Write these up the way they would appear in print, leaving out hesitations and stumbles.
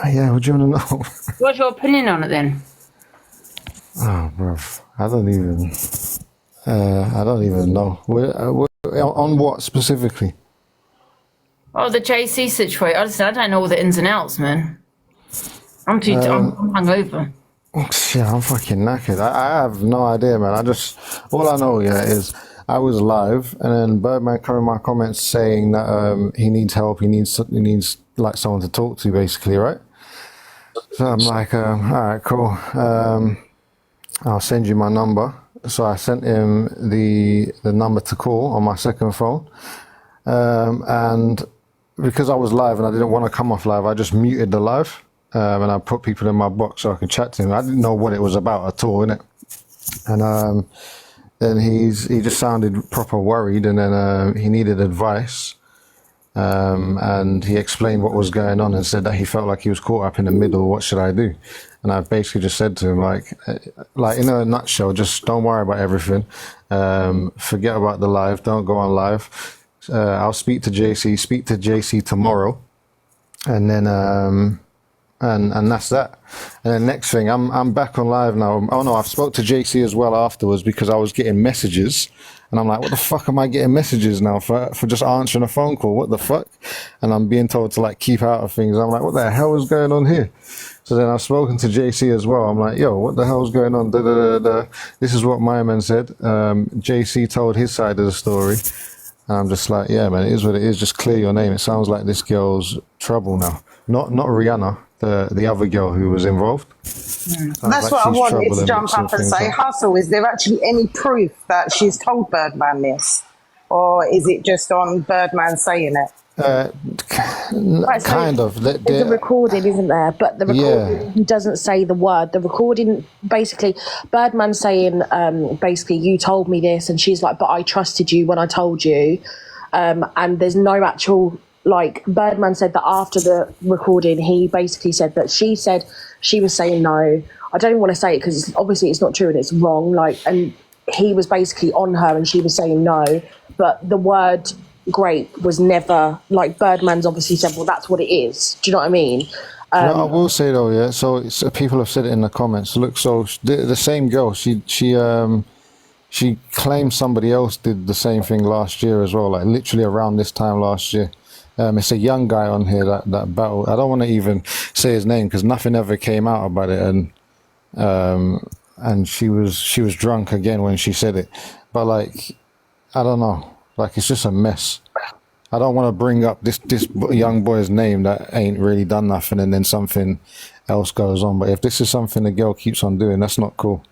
Yeah, what do you want to know? What's your opinion on it then? Oh, bruv, I don't even know. On what specifically? Oh, the JC situation. Honestly, I don't know all the ins and outs, man. I'm hungover. Yeah, I'm fucking knackered. I have no idea, man. All I know, yeah, is I was live, and then Birdman come in my comments saying that he needs help, he needs like someone to talk to, basically, right? So I'm like, all right, cool. I'll send you my number. So I sent him the number to call on my second phone, and because I was live and I didn't want to come off live, I just muted the live. And I put people in my box so I could chat to him. I didn't know what it was about at all, innit? And then he just sounded proper worried, and then he needed advice. And he explained what was going on and said that he felt like he was caught up in the middle. What should I do? And I basically just said to him, like in a nutshell, just don't worry about everything. Forget about the live. Don't go on live. I'll speak to JC tomorrow, and then. And that's that. And then next thing, I'm back on live now. Oh no, I've spoke to JC as well afterwards because I was getting messages, and I'm like, what the fuck am I getting messages now for just answering a phone call? What the fuck? And I'm being told to like keep out of things. I'm like, what the hell is going on here? So then I've spoken to JC as well. I'm like, yo, what the hell is going on? This is what my man said. JC told his side of the story. And I'm just like, yeah, man, it is what it is. Just clear your name. It sounds like this girl's trouble now. Not Rihanna. The other girl who was involved. That's like what I wanted to jump up and say. Hustle, is there actually any proof that she's told Birdman this? Or is it just on Birdman saying it? Right, so kind of. There's a recording, isn't there? But the recording, he doesn't say the word. The recording, basically, Birdman saying, basically, you told me this, and she's like, but I trusted you when I told you. And there's no actual... Like, Birdman said that after the recording, he basically said that she said she was saying no. I don't even want to say it because obviously it's not true and it's wrong. Like, and he was basically on her and she was saying no. But the word great was never, like, Birdman's obviously said, well, that's what it is. Do you know what I mean? No, I will say though, yeah. So people have said it in the comments. Look, so the same girl, she claimed somebody else did the same thing last year as well, like literally around this time last year. It's a young guy on here that battled. I don't want to even say his name because nothing ever came out about it, and she was drunk again when she said it. But like, I don't know. Like, it's just a mess. I don't want to bring up this young boy's name that ain't really done nothing, and then something else goes on. But if this is something the girl keeps on doing, that's not cool.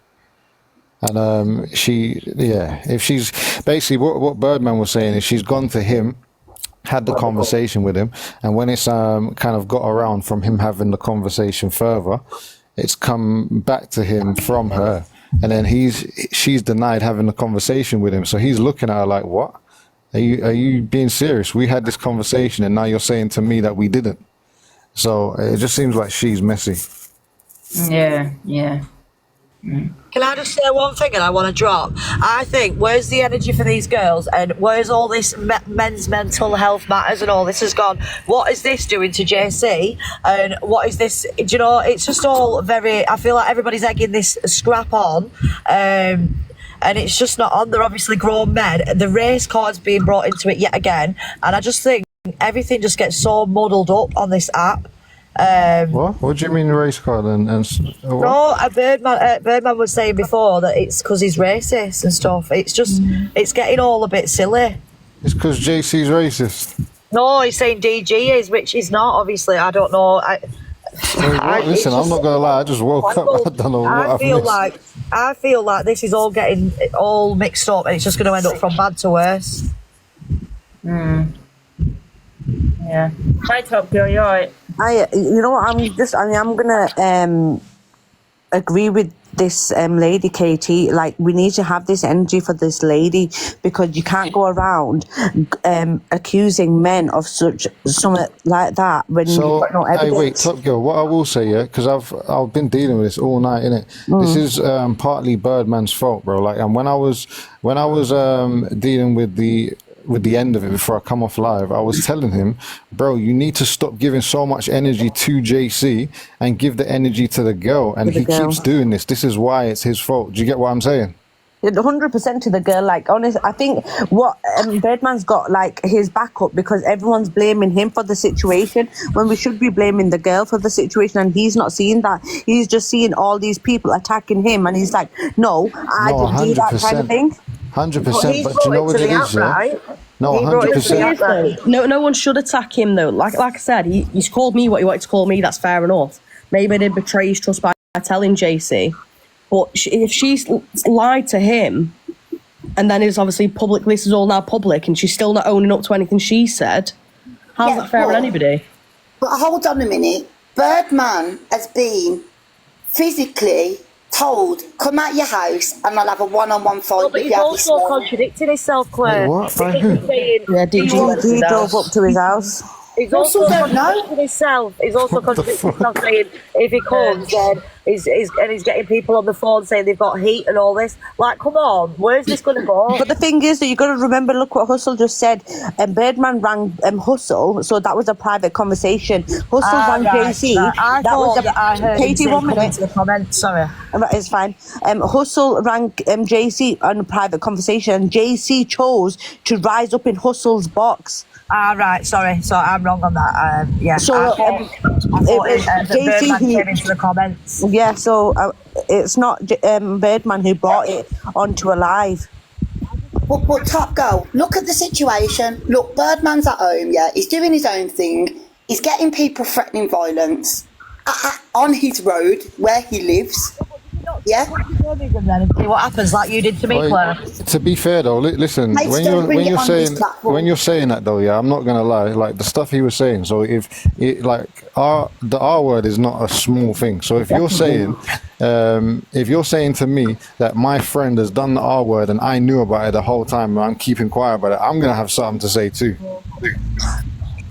And if she's basically what Birdman was saying is she's gone to him, had the conversation with him, and when it's kind of got around from him having the conversation further, it's come back to him from her, and then she's denied having the conversation with him. So he's looking at her like, what? Are you being serious? We had this conversation and now you're saying to me that we didn't. So it just seems like she's messy. Yeah. Can I just say one thing and I want to drop? I think, where's the energy for these girls, and where's all this men's mental health matters and all this has gone? What is this doing to JC? And what is this, do you know, it's just all very, I feel like everybody's egging this scrap on, and it's just not on. They're obviously grown men. The race card's being brought into it yet again, and I just think everything just gets so muddled up on this app. What do you mean race card No, Birdman was saying before that it's because he's racist and stuff. It's just it's getting all a bit silly. It's because JC's racist. No, he's saying DG is, which he's not. Obviously, I don't know. Listen, I'm not gonna lie. I just woke up. I don't know what I've missed. I feel like this is all getting all mixed up, and it's just going to end up from bad to worse. Yeah. Hi, Top Girl. You alright? You know what? I'm gonna agree with this lady, Katie. Like, we need to have this energy for this lady, because you can't go around accusing men of something like that when you've got no evidence. Hey, wait, Top Girl. What I will say, yeah, because I've been dealing with this all night, innit? This is partly Birdman's fault, bro. Like, and when I was dealing with with the end of it before I come off live, I was telling him, bro, you need to stop giving so much energy to JC and give the energy to the girl. And he keeps doing this. This is why it's his fault. Do you get what I'm saying? 100% to the girl. Like, honest, I think what Birdman's got like his backup because everyone's blaming him for the situation when we should be blaming the girl for the situation, and he's not seeing that. He's just seeing all these people attacking him, and he's like, "No, I didn't do that," kind of thing. 100%. But you know what it is, right? No, 100%. No one should attack him though. Like I said, he's called me what he wanted to call me. That's fair enough. Maybe I did betray his trust by telling JC. But if she's lied to him, and then it's obviously public, this is all now public, and she's still not owning up to anything she said, how's that fair on anybody? But hold on a minute. Birdman has been physically told, come out your house and I'll have a one-on-one fight with you. But he's also contradicted himself, Claire. Wait, what? By who? Yeah, DG drove up to his house. He's also contradicted himself. He's also contradicted himself, saying if he comes, then he's getting people on the phone saying they've got heat and all this. Like, come on, where's this going to go? But the thing is that you got to remember. Look what Hustle just said. Birdman rang Hustle, so that was a private conversation. Hustle rang JC. I heard Katie, 1 minute. To the comments. Sorry, it's fine. Hustle rang JC on a private conversation, and JC chose to rise up in Hustle's box. Right, sorry. So I'm wrong on that. Yeah. So I thought Birdman came into the comments. Yeah, so it's not Birdman who brought it onto a live. But Top Girl, look at the situation. Look, Birdman's at home, yeah. He's doing his own thing. He's getting people threatening violence on his road where he lives. Yeah. See what happens, like you did to me, Claire. To be fair though, listen, when you're saying that though, yeah, I'm not gonna lie, like the stuff he was saying. So if it like the R word is not a small thing. So if you're saying to me that my friend has done the R word and I knew about it the whole time and I'm keeping quiet about it, I'm gonna have something to say too.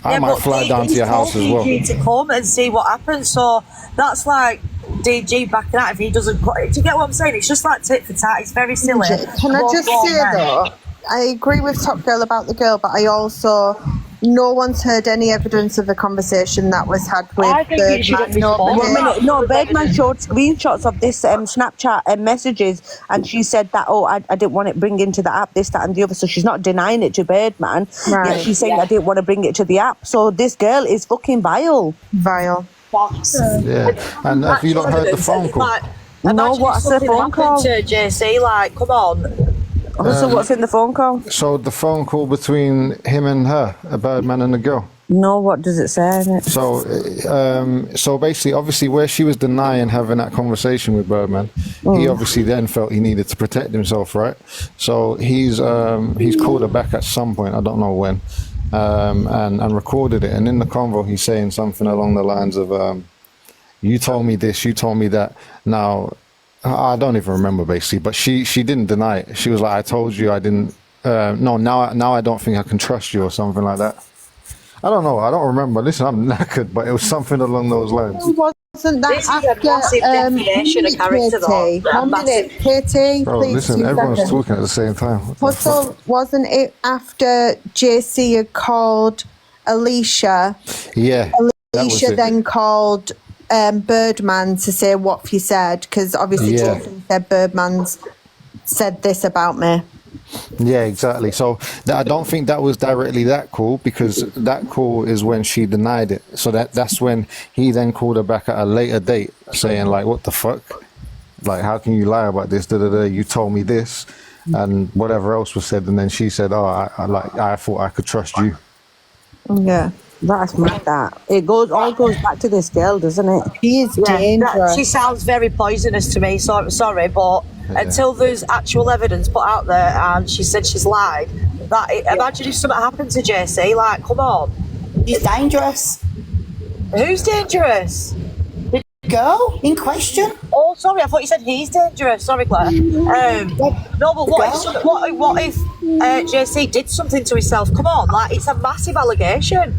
I might fly down to your house as well. To come and see what happens. So that's like DG backing out if he doesn't. Do you get what I'm saying? It's just like tit for tat. It's very silly. Can I just say though, I agree with Top Girl about the girl, but I also, no one's heard any evidence of the conversation that was had with Birdman. No, Birdman showed screenshots of this Snapchat messages, and she said that, I didn't want it bring into the app, this, that, and the other. So she's not denying it to Birdman. Right. Yet she's saying I didn't want to bring it to the app. So this girl is fucking vile. Yeah, and have you not heard the phone call? No, what's the phone call? To JC, like, come on. So what's in the phone call? So the phone call between him and her, a Birdman and a girl. No, what does it say in it? So basically, obviously, where she was denying having that conversation with Birdman, he obviously then felt he needed to protect himself, right? So he's called her back at some point, I don't know when, and recorded it. And in the convo, he's saying something along the lines of, "You told me this, you told me that." Now, I don't even remember basically, but she didn't deny it. She was like, "I told you I didn't. Now I don't think I can trust you," or something like that. I don't know. I don't remember. Listen, I'm knackered, but it was something along those lines. Wasn't that this after, is a massive definition of character, though. 1 minute, Katie, Bro, please. Listen, everyone's talking at the same time. Hustle, wasn't it after JC had called Alicia? Yeah. Alicia then called Birdman to say what he said, because obviously Jason said Birdman's said this about me. Yeah, exactly. So I don't think that was directly that call, because that call is when she denied it. So that's when he then called her back at a later date saying like, "What the fuck? Like, how can you lie about this? You told me this," and whatever else was said. And then she said, "Oh, I thought I could trust you." Yeah. That's mad. That it all goes back to this girl, doesn't it? She is dangerous. She sounds very poisonous to me. So sorry, but until there's actual evidence put out there, and she said she's lied. Imagine if something happened to JC. Like, come on, She's dangerous. Who's dangerous? The girl in question. Oh, sorry, I thought you said he's dangerous. Sorry, Claire. No, but what if JC did something to himself? Come on, like, it's a massive allegation.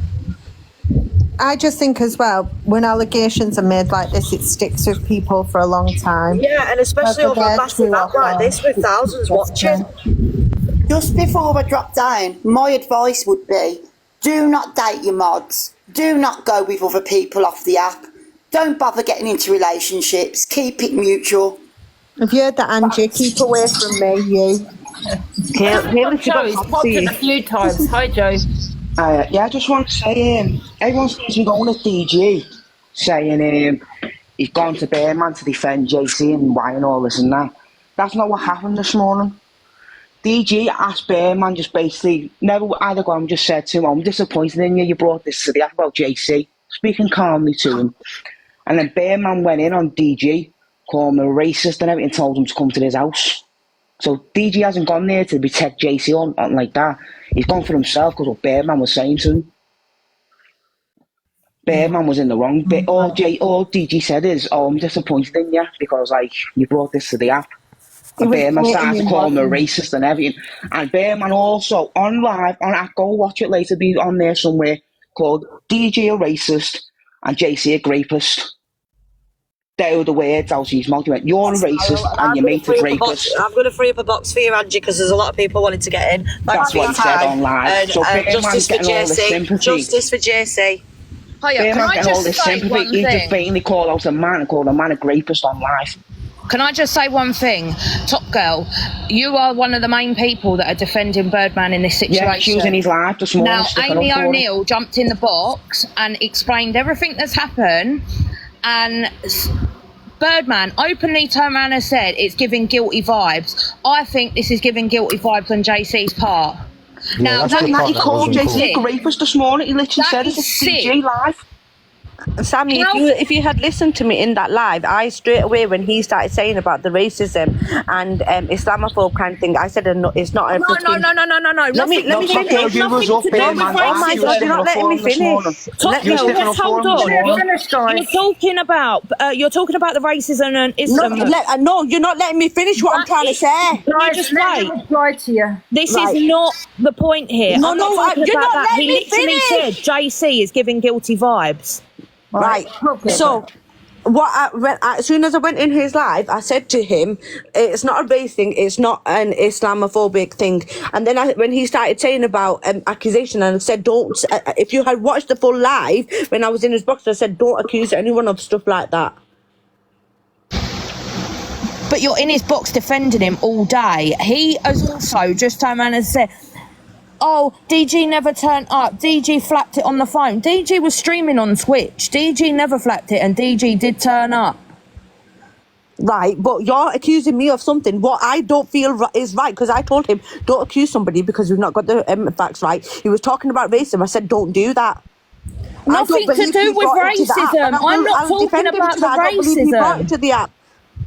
I just think as well, when allegations are made like this, it sticks with people for a long time. Yeah, and especially over a massive app like this with thousands watching. Just before I drop down, my advice would be, do not date your mods. Do not go with other people off the app. Don't bother getting into relationships. Keep it mutual. Have you heard that, Angie? Keep away from me, you. Joe, he's popped in a few times. Hi, Joe. Yeah, I just want to say, everyone seems to be going at DG, saying he's gone to Birdman to defend JC and why and all this and that. That's not what happened this morning. DG asked Birdman, just basically, never either gone, just said to him, I'm disappointed in you, you brought this to the app about JC, speaking calmly to him. And then Birdman went in on DG, called him a racist and everything, told him to come to his house. So DG hasn't gone there to protect JC or nothing like that. He's gone for himself because what Birdman was saying to him. Birdman was in the wrong bit. All DG said is, I'm disappointed in you because, like, you brought this to the app. And Birdman started to call him a racist and everything. And Birdman also, on live, go watch it later, be on there somewhere, called DG a racist and JC a rapist. They were the words out of his mouth. He went, you're a racist and your mate a rapist. I'm going to free up a box for you, Angie, because there's a lot of people wanting to get in. That's what he said on live. So Birdman's getting all this sympathy. Justice for JC. Birdman's getting all this sympathy. He just blatantly called out a man and called a man a rapist on live. Can I just say one thing? Top Girl, you are one of the main people that are defending Birdman in this situation. Yeah, she was in his live this morning. Now, Amy O'Neill jumped in the box and explained everything that's happened, and Birdman openly turned around and said it's giving guilty vibes. I think this is giving guilty vibes on JC's part. Yeah, now, he called JC a rapist this morning. He literally said it's a DG live. Sammy, if you had listened to me in that live, I straight away when he started saying about the racism and Islamophobe kind of thing, I said it's not a No. Let me finish. Oh my God, you're not letting me finish. Hold on. You're talking about the racism and Islam. No, you're not letting me finish what I'm trying to say. Just wait. This is not the point here. No, you're not letting me finish. He literally said JC is giving guilty vibes. Right. So, as soon as I went in his live, I said to him, "It's not a race thing. It's not an Islamophobic thing." And then when he started saying about accusation, and I said, "Don't." If you had watched the full live when I was in his box, I said, "Don't accuse anyone of stuff like that." But you're in his box defending him all day. He has also just turned around and said, oh, DG never turned up. DG flapped it on the phone. DG was streaming on Twitch. DG never flapped it and DG did turn up. Right, but you're accusing me of something what I don't feel is right, because I told him don't accuse somebody because we've not got the facts right. He was talking about racism. I said don't do that. Nothing to do with racism. I'm not talking about the racism.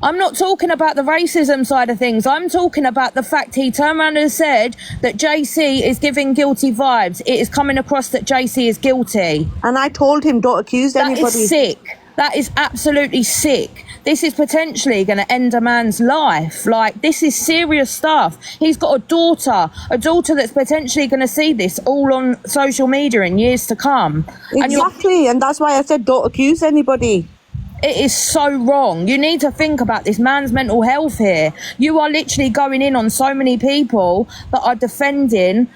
I'm not talking about the racism side of things. I'm talking about the fact he turned around and said that JC is giving guilty vibes. It is coming across that JC is guilty. And I told him don't accuse anybody. That is sick. That is absolutely sick. This is potentially going to end a man's life. Like, this is serious stuff. He's got a daughter that's potentially going to see this all on social media in years to come. Exactly, and that's why I said don't accuse anybody. It is so wrong. You need to think about this man's mental health here. You are literally going in on so many people that are defending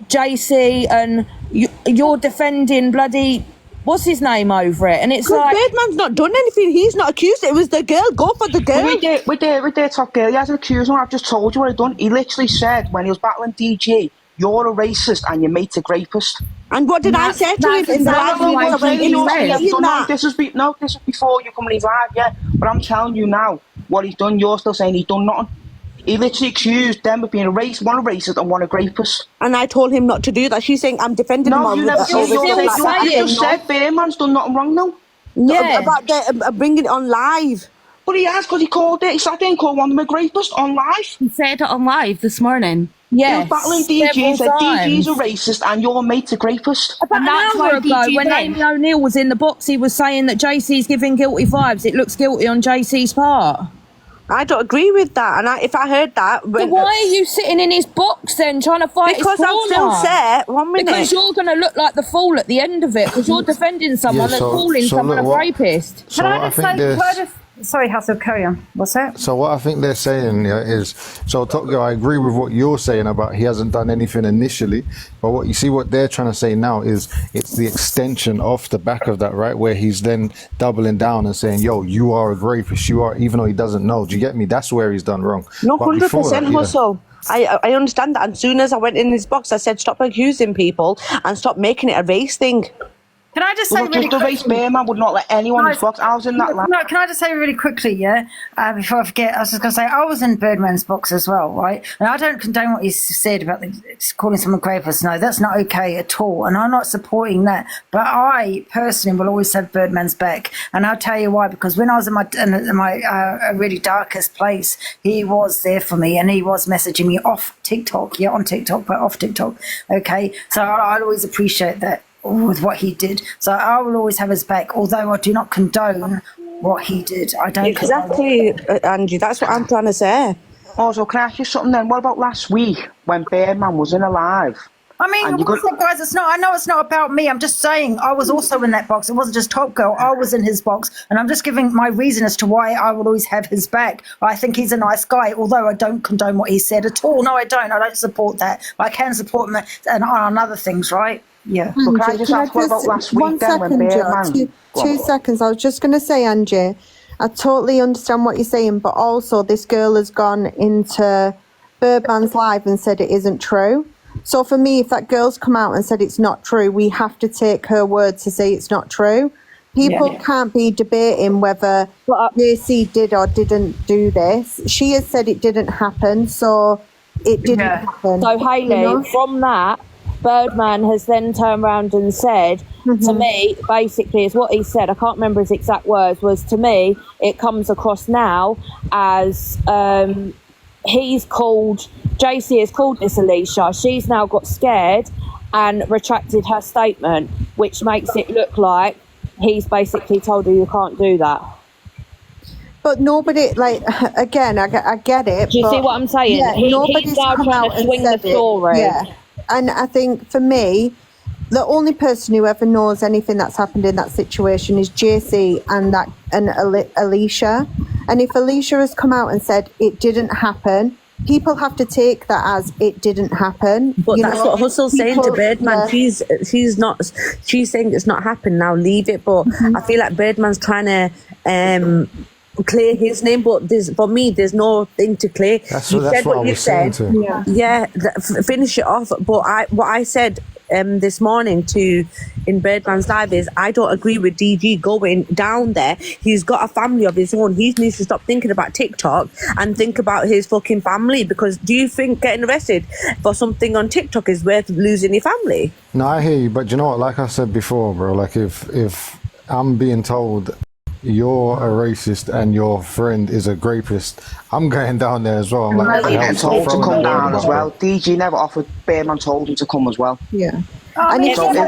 JC, and you're defending bloody what's his name over it, and it's like Birdman's not done anything. He's not accused. It was the girl. Go for the girl. With their top girl. He hasn't accused him. I've just told you what he done. He literally said when he was battling DG, "You're a racist and your mate's a rapist." And what did I say to him in the live? This was before you come in his live, yeah. But I'm telling you now, what he's done. You're still saying he's done nothing. He literally accused them of being one a racist and one a rapist. And I told him not to do that. She's saying I'm defending him. No, you never said. You just said Birdman's done nothing wrong now. Yeah, about bringing it on live. But he has, because he called it. He sat there and called one of them a rapist on live. He said it on live this morning. Yeah, he was battling DG, said DG's a racist and your mate's a rapist. About an hour ago, when Amy O'Neill was in the box, he was saying that JC's giving guilty vibes. It looks guilty on JC's part. I don't agree with that, and if I heard that... But why are you sitting in his box then, trying to fight his corner? Because I'm still set. 1 minute. Because you're going to look like the fool at the end of it, because you're defending someone that's calling someone a rapist. Can I just Sorry, Hassel, carry on. What's that? So what I think they're saying is, so Top Girl, I agree with what you're saying about he hasn't done anything initially, but what they're trying to say now is it's the extension off the back of that, right? Where he's then doubling down and saying, yo, you are a rapist, you are, even though he doesn't know. Do you get me? That's where he's done wrong. No, 100% Hustle. I understand that. And as soon as I went in his box, I said, stop accusing people and stop making it a race thing. Can I just say really just the quickly? race Birdman would not let anyone in his box. I was in that line. No, can I just say really quickly, before I forget, I was just going to say, I was in Birdman's box as well, right? And I don't condone what he said about calling someone rapist. No, that's not okay at all. And I'm not supporting that. But I personally will always have Birdman's back. And I'll tell you why, because when I was in my really darkest place, he was there for me and he was messaging me off TikTok. Yeah, on TikTok, but off TikTok. Okay. So I'll always appreciate that. With what he did, so I will always have his back. Although I do not condone what he did, I don't exactly, Angie. That's what I'm trying to say. Also, can I ask you something then? What about last week when Birdman was in Alive? I mean, guys, it's not. I know it's not about me. I'm just saying I was also in that box. It wasn't just Top Girl. I was in his box, and I'm just giving my reason as to why I will always have his back. I think he's a nice guy, although I don't condone what he said at all. No, I don't. I don't support that. I can support him on other things, right? Yeah. Angie, can I just ask what about last week 1 then second, when Joe, Birdman... two seconds. I was just going to say, Angie, I totally understand what you're saying, but also this girl has gone into Birdman's live and said it isn't true. So for me, if that girl's come out and said it's not true, we have to take her word to say it's not true. People can't be debating whether JC did or didn't do this. She has said it didn't happen, so it didn't happen. So Hayley, from that, Birdman has then turned around and said to me, basically, is what he said, I can't remember his exact words, was to me, it comes across now as JC has called this Alicia. She's now got scared and retracted her statement, which makes it look like he's basically told her you can't do that. But nobody, like, again, I get it. Do you see what I'm saying? Yeah, nobody's he's now come trying out to swing the and said story. it. Yeah. And I think for me, the only person who ever knows anything that's happened in that situation is JC and Alicia. And if Alicia has come out and said it didn't happen, people have to take that as it didn't happen. But that's what Hustle's saying to Birdman. She's saying it's not happened now, leave it. But I feel like Birdman's trying to clear his name, but for me there's no thing to clear. You said what you said. Finish it off. But what I said this morning in Birdman's live is I don't agree with DG going down there. He's got a family of his own. He needs to stop thinking about TikTok and think about his fucking family, because do you think getting arrested for something on TikTok is worth losing your family? No, I hear you, but you know what, like I said before, bro, like if I'm being told you're a racist and your friend is a rapist, I'm going down there as well. I'm like, he been told to come down as well. DG never offered. Birdman told him to come as well. Yeah. And he's going out.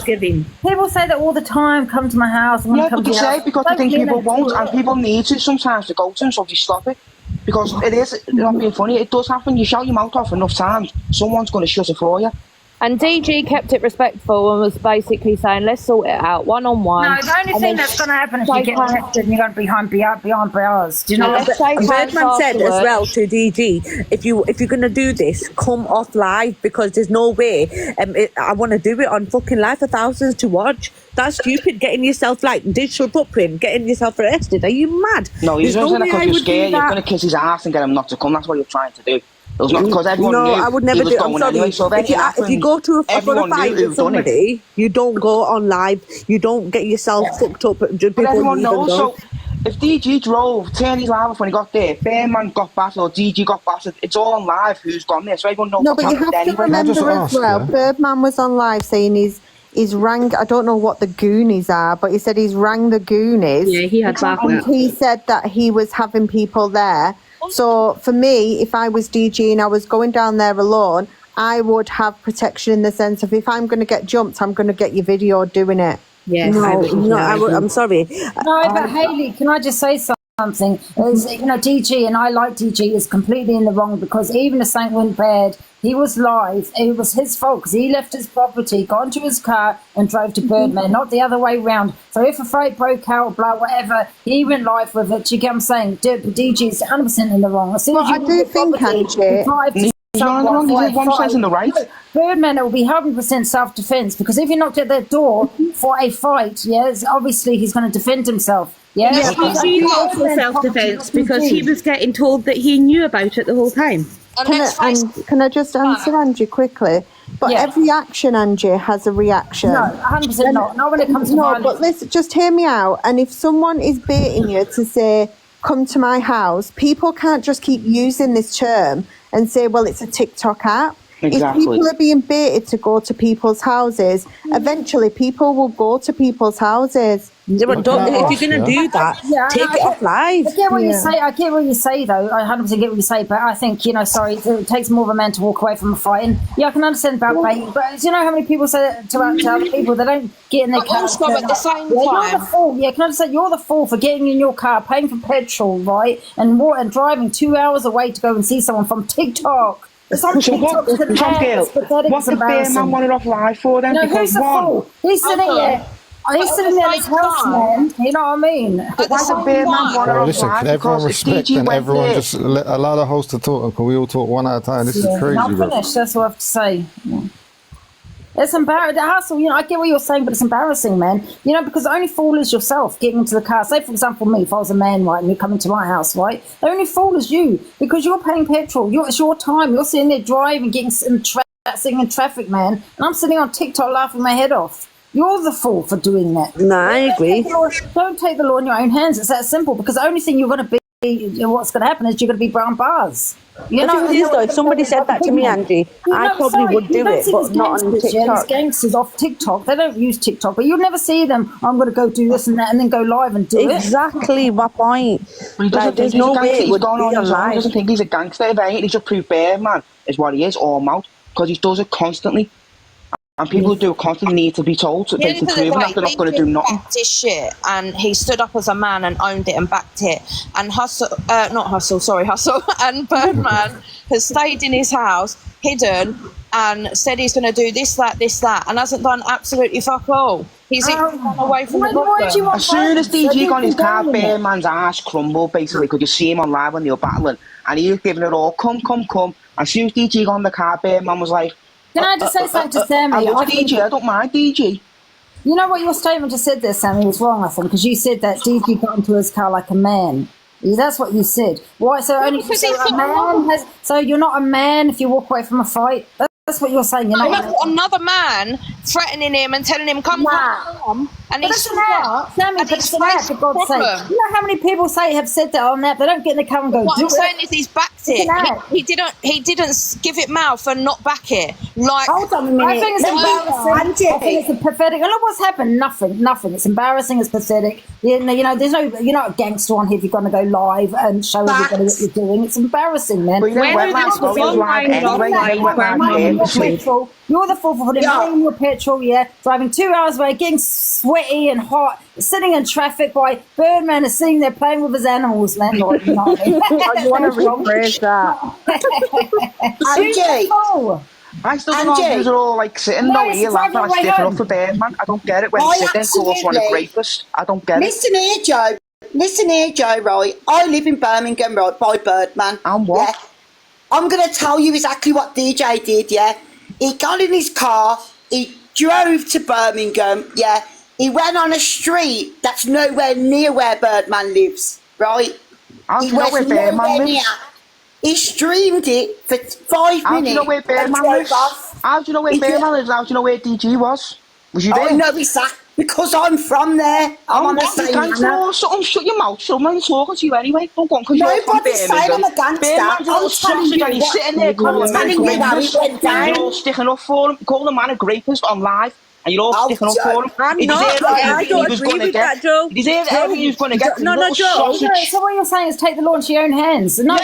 People say that all the time. Come to my house. But they say because they think people won't, and people need to sometimes to go to him, so they stop it. Because it is not being funny. It does happen. You shout your mouth off enough times, someone's going to shut it for you. And DG kept it respectful and was basically saying, let's sort it out one-on-one. No, the only thing that's going to happen is you get arrested and you're going to be behind bars. Do you know what I'm saying? Birdman said as well to DG, if you're going to do this, come off live, because there's no way I want to do it on fucking live for thousands to watch. That's stupid, getting yourself like digital footprint, getting yourself arrested. Are you mad? No, he's doing it because you're scared. You're going to kiss his ass and get him not to come. That's what you're trying to do. It was not because everyone knew. I would never do it. I'm sorry. Anyway, so if you go to a fight with somebody, you don't go on live. You don't get yourself fucked up. But everyone knows. So if DG drove, turned his live off when he got there, Birdman got battered or DG got battered, it's all on live who's gone there. So everyone knows. No, but you have to remember as well, Birdman was on live saying he's rang, I don't know what the Goonies are, but he said he's rang the Goonies. Yeah, he had backup. And he said that he was having people there. So for me, if I was DG and I was going down there alone, I would have protection in the sense of if I'm going to get jumped, I'm going to get your video doing it. Yeah, I'm sorry. No, but Hayley, can I just say something? something. DG, and I like DG, is completely in the wrong, because even if something went bad, he was live. It was his fault because he left his property, got into his car and drove to Birdman, not the other way round. So if a fight broke out, blah, whatever, he went live with it. You get what I'm saying? DG is 100% in the wrong. As soon as I do think, Angie, he's one size in the right. Birdman, it will be 100% self-defense, because if he knocked at that door for a fight, yes, obviously he's going to defend himself. Yeah, he not for self-defense because he was getting told that he knew about it the whole time. Can I just answer Angie quickly? But every action, Angie, has a reaction. No, 100% not. Not when it comes to violence. But listen, just hear me out. And if someone is baiting you to say, come to my house, people can't just keep using this term and say, well, it's a TikTok app. Exactly. If people are being baited to go to people's houses, eventually people will go to people's houses. Yeah, but if you're going to do that, take it off live. I get what you say. I get what you say, though. I 100% get what you say. But I think, it takes more of a man to walk away from a fight. And I can understand about baiting. But do you know how many people say that to other people? They don't get in their car. Also, at the same time, you're the fool. Yeah, can I just say, you're the fool for getting in your car, paying for petrol, right, and driving 2 hours away to go and see someone from TikTok. It's on TikTok. What the Birdman wanted off live for then? No, who's the fool? He's sitting there. He's sitting there in his house, man. You know what I mean? Why the Birdman wanted off listen, live? can everyone respect and everyone just allow the host to talk, and can we all talk one at a time? This is crazy, I'm bro. finished. That's what I have to say. Yeah. It's embarrassing. Hustle, I get what you're saying, but it's embarrassing, man. Because the only fool is yourself getting into the car. Say, for example, me, if I was a man, right, and you're coming to my house, right, the only fool is you, because you're paying petrol. It's your time. You're sitting there driving, sitting in traffic, man, and I'm sitting on TikTok laughing my head off. You're the fool for doing that. No, I agree. Don't take the law in your own hands. It's that simple, because the only thing you're going to be, what's going to happen is you're going to be brown bars. If somebody said that to me, Angie, I probably would do it, but not on TikTok. These gangsters off TikTok, they don't use TikTok, but you'll never see them, I'm going to go do this and that, and then go live and do it. Exactly my point. There's no way he's going on his own. He doesn't think he's a gangster. He just proved Birdman is what he is, all mouth, because he does it constantly. And people who do it constantly need to be told so they can prove that they're not going to do nothing. His shit, and he stood up as a man and owned it and backed it. And Hustle and Birdman has stayed in his house, hidden, and said he's going to do this, that, and hasn't done absolutely fuck all. He's run away from the problem. As soon as DG got in his car, Birdman's ass crumbled, basically, because you see him on live when they were battling, and he was giving it all, come. As soon as DG got in the car, Birdman was like, can I just say something to Sammy? I love DG, I don't mind DG. You know what your statement just said there, Sammy, was wrong, I think, because you said that DG got into his car like a man. That's what you said. Why? So so you're not a man if you walk away from a fight? That's what you're saying. You're not another man threatening him and telling him, come. And he's Sammy, but it's an app, for God's sake. You know how many people have said that on that? They don't get in the car and go, what I'm saying is he's backed it. He didn't give it mouth and not back it. Hold on a minute. I think it's embarrassing. I think it's pathetic. And look what's happened. Nothing. It's embarrassing. It's pathetic. There's no. You're not a gangster on here if you're going to go live and show everybody what you're doing. It's embarrassing, man. You're the fool for putting money in your petrol, driving 2 hours away, getting sweaty and hot, sitting in traffic while Birdman is sitting there playing with his animals, man. You want to rephrase that. Angie! I still don't know if they're all sitting here laughing and sticking up for Birdman. I don't get it when sitting calls one a rapist. I don't get it. Listen here, Joe, right? I live in Birmingham, right, by Birdman. And what? Yeah. I'm going to tell you exactly what DJ did, He got in his car, he drove to Birmingham, He went on a street that's nowhere near where Birdman lives, right? How do you know where Birdman lives? He streamed it for 5 minutes. How do you know where Birdman lives? How do you know where Birdman lives? How do you know where DG was? Was you there? I know exactly. Because I'm from there. I'm on the same gangster. Shut your mouth. Someone's talking to you anyway. Don't go on because you're from Nobody's saying I'm a gangster. I'm telling you. He's sitting there calling man a rapist. You're all sticking up for him. Calling the man a rapist on live. And you're all sticking up for him. I don't agree with that, Joe. He deserves everything he was going to get. No, Joe. So what you're saying is take the law into your own hands. No,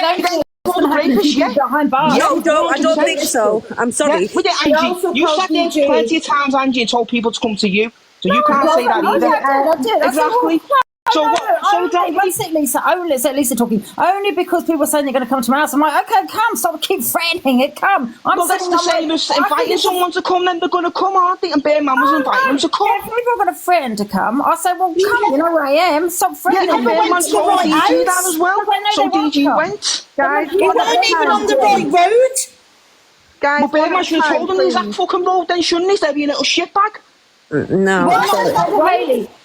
behind bars. I don't think so. I'm sorry. Angie, you sat there plenty of times, Angie, and told people to come to you. So you can't say that either. I did. Exactly. Lisa talking. Only because people were saying they're going to come to my house. I'm like, okay, come. Stop, keep threatening it. Come. Well, that's the same as inviting someone to come. Then they're going to come, aren't they? And Birdman was inviting them to come. If people are going to threaten to come, I say, well, come. You know where I am. Stop threatening. Yeah, Birdman told DG that as well. So DG went. Guys, you weren't even on the right road. Guys, well, Birdman should have told them he's that fucking road. Then shouldn't he? They'd be a little shitbag. No.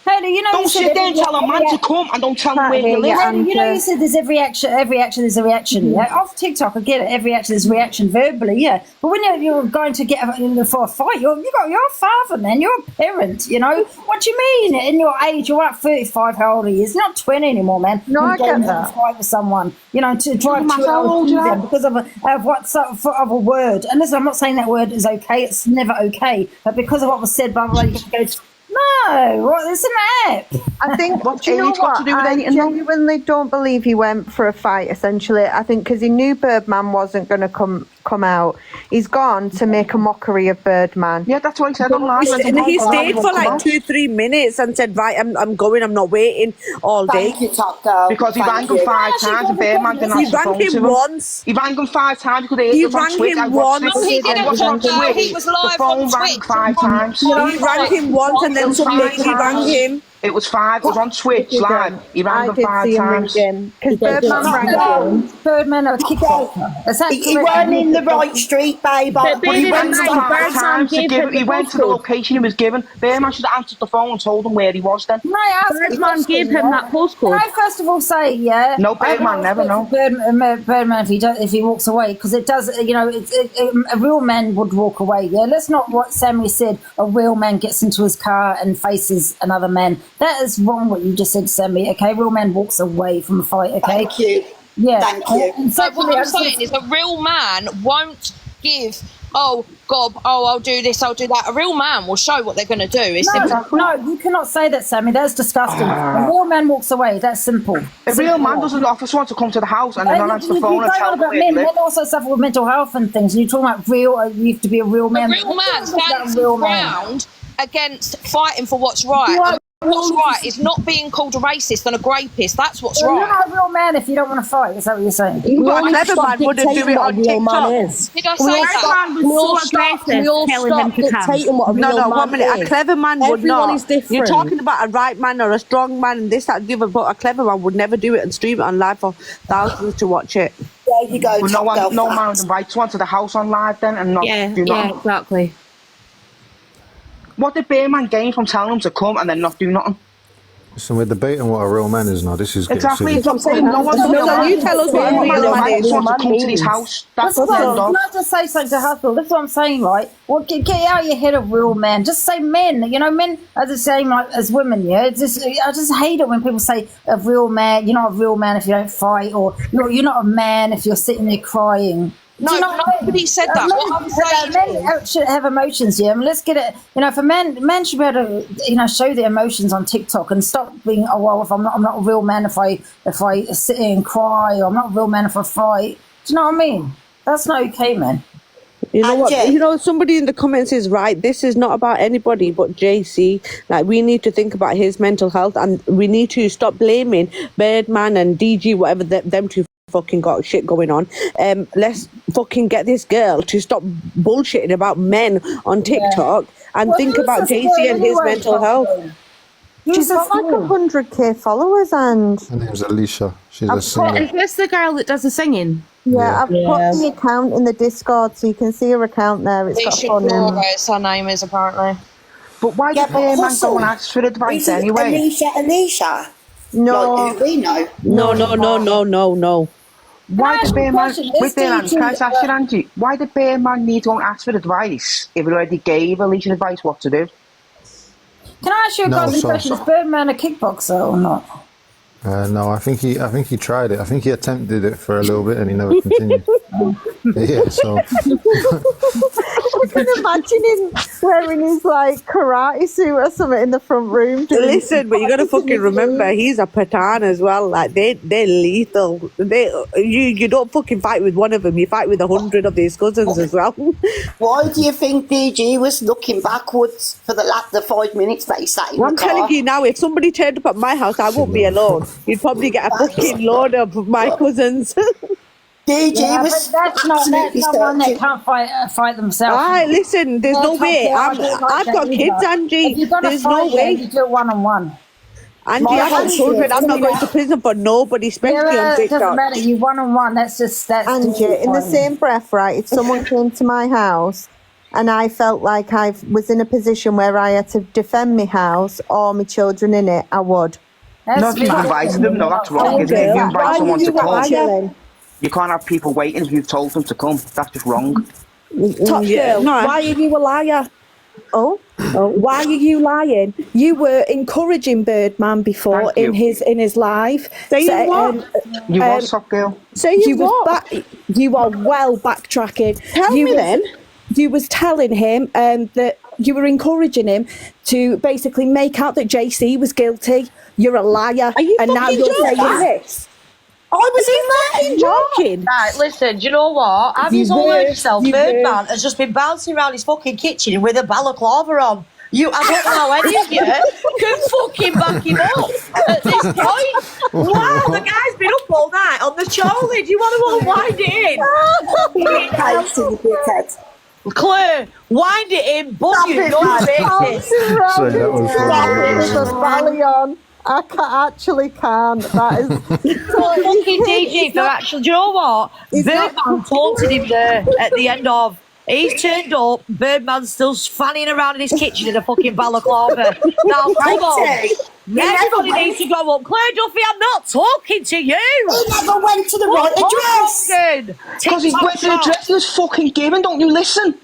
Hayley, you know, don't sit there and tell a man to come and don't tell him where you live. You know, you said there's every action is a reaction. Yeah, off TikTok, I get it. Every action is a reaction verbally. Yeah, but when you're going to get for a fight, you're a father, man. You're a parent. You know what do you mean? In your age, you're at 35. How old are you? It's not 20 anymore, man. No, I get that. Fight with someone, you know, to drive 2 hours to them because of a word. And listen, I'm not saying that word is okay. It's never okay. But because of what was said, blah blah, you go. No, what is an app? I think what do you know what? I genuinely don't believe he went for a fight. Essentially, I think because he knew Birdman wasn't going to come out, he's gone to make a mockery of Birdman. Yeah, that's what he said online. And he stayed for like 2-3 minutes and said, "Right, I'm going. I'm not waiting all day." Thank you, Top Girl. Because he rang him 5 times and Birdman didn't answer the phone to him. Once. He rang him 5 times because he rang him once. No, he didn't. He was live on Twitch. The phone rang 5 times. He rang him once and then some lady rang him. It was 5. It was on Twitch live. He rang him 5 times. Because Birdman rang him. Birdman a kickboxer. He weren't in the right street, babe. But he went 5 times to give. He went to the location he was given. Birdman should have answered the phone and told him where he was. Then Birdman gave him that postcode. Can I first of all say, no, Birdman never know. Birdman, if he walks away, because it does, you know, a real man would walk away. Yeah, that's not what Sammy said. A real man gets into his car and faces another man. That is wrong. What you just said, Sammy. Okay, real man walks away from a fight. Okay, thank you. Yeah, thank you. So what I'm saying is, a real man won't give. Oh, God, I'll do this, I'll do that. A real man will show what they're going to do. It's no, you cannot say that, Sammy. That's disgusting. A real man walks away. That's simple. A real man doesn't offer someone to come to the house and then not answer the phone and tell them where they live. Men also suffer with mental health and things. You're talking about real. You have to be a real man. A real man stands ground against fighting for what's right. What's right is not being called a racist and a rapist. That's what's right. You're not a real man if you don't want to fight. Is that what you're saying? But a clever man wouldn't do it on TikTok. Did I say that? We all stop dictating what a real man is. No, 1 minute. A clever man would not. Is different. You're talking about a right man or a strong man and this, that, and the other, but a clever man would never do it and stream it on live for thousands to watch it. There you go. Well, no man would invite someone to the house on live then and not do nothing. Yeah, exactly. What did Birdman gain from telling him to come and then not do nothing? So we're debating what a real man is now. This is exactly what I'm saying. You tell us what a real man is. To come to this house. That's what I'm not just say something to Hustle. That's what I'm saying, right? Well, get out of your head of real man. Just say men. You know, men are the same like as women. Yeah, I just hate it when people say a real man. You're not a real man if you don't fight, or you're not a man if you're sitting there crying. No, nobody said that. What I'm saying men should have emotions, yeah. I mean, let's get it. You know, for men should be able to, show their emotions on TikTok and stop being, oh well, if I'm not a real man if I sit here and cry, or I'm not a real man if I fight. Do you know what I mean? That's not okay, man. You know what? You know, somebody in the comments is right. This is not about anybody but JC. Like, we need to think about his mental health, and we need to stop blaming Birdman and DG, whatever them two fucking got shit going on. Let's fucking get this girl to stop bullshitting about men on TikTok and think about JC and his mental health. She's got like 100k followers, and her name's Alicia. She's a singer. Is this the girl that does the singing? Yeah, I've put the account in the Discord so you can see her account there. It's got a phone name. Her name is apparently. But why did Birdman go and ask for advice anyway? Alicia? No. Like, who we know? No. Why did Birdman, can I ask you, Angie, why did Birdman need to go and ask for advice if he already gave Alicia advice what to do? Can I ask you a question? Is Birdman a kickboxer or not? No, I think he tried it. I think he attempted it for a little bit and he never continued. Yeah, so I can imagine him wearing his like karate suit or something in the front room. Listen, but you gotta fucking remember, he's a patan as well. Like they're lethal. You don't fucking fight with one of them. You fight with 100 of his cousins as well. Why do you think DG was looking backwards for the 5 minutes that he sat in the car? I'm telling you now, if somebody turned up at my house, I won't be alone. You'd probably get a fucking load of my cousins. DG was that's not one that can't fight themselves. Alright, listen, there's no way. I've got kids, Angie. If you're gonna There's fight, no way. you do it one-on-one. Angie, I've got children. I'm not going to prison for nobody, especially on It doesn't TikTok. matter. You one-on-one. That's Angie, in the same breath, right? If someone came to my house and I felt like I was in a position where I had to defend my house or my children in it, I would. Not if you've invited them, no, that's wrong, isn't it? If you invite someone to come, you can't have people waiting if you've told them to come. That's just wrong. Top girl, why are you a liar? Oh, why are you lying? You were encouraging Birdman before in his live. Saying what? You was Top Girl. Saying what? You are well backtracking. Tell me then. You was telling him that you were encouraging him to basically make out that JC was guilty. You're a liar. Are you and now fucking you're saying joking? this. I was in there joking. Right, listen, do you know what? Have you all heard yourself? Birdman has just been bouncing around his fucking kitchen with a balaclava on. I don't know how any of you can fucking back him up at this point. Wow, the guy's been up all night on the trolley. Do you want to unwind it in? Claire, wind it in, but you don't make this. I actually can't. That is fucking DG for actual. Do you know what? Birdman taunted him there at the end of. He's turned up. Birdman's still fanning around in his kitchen in a fucking balaclava. Now come on. Everybody needs to go up. Claire Duffy, I'm not talking to you. He never went to the right address. Because he went to the address he was fucking given, don't you listen?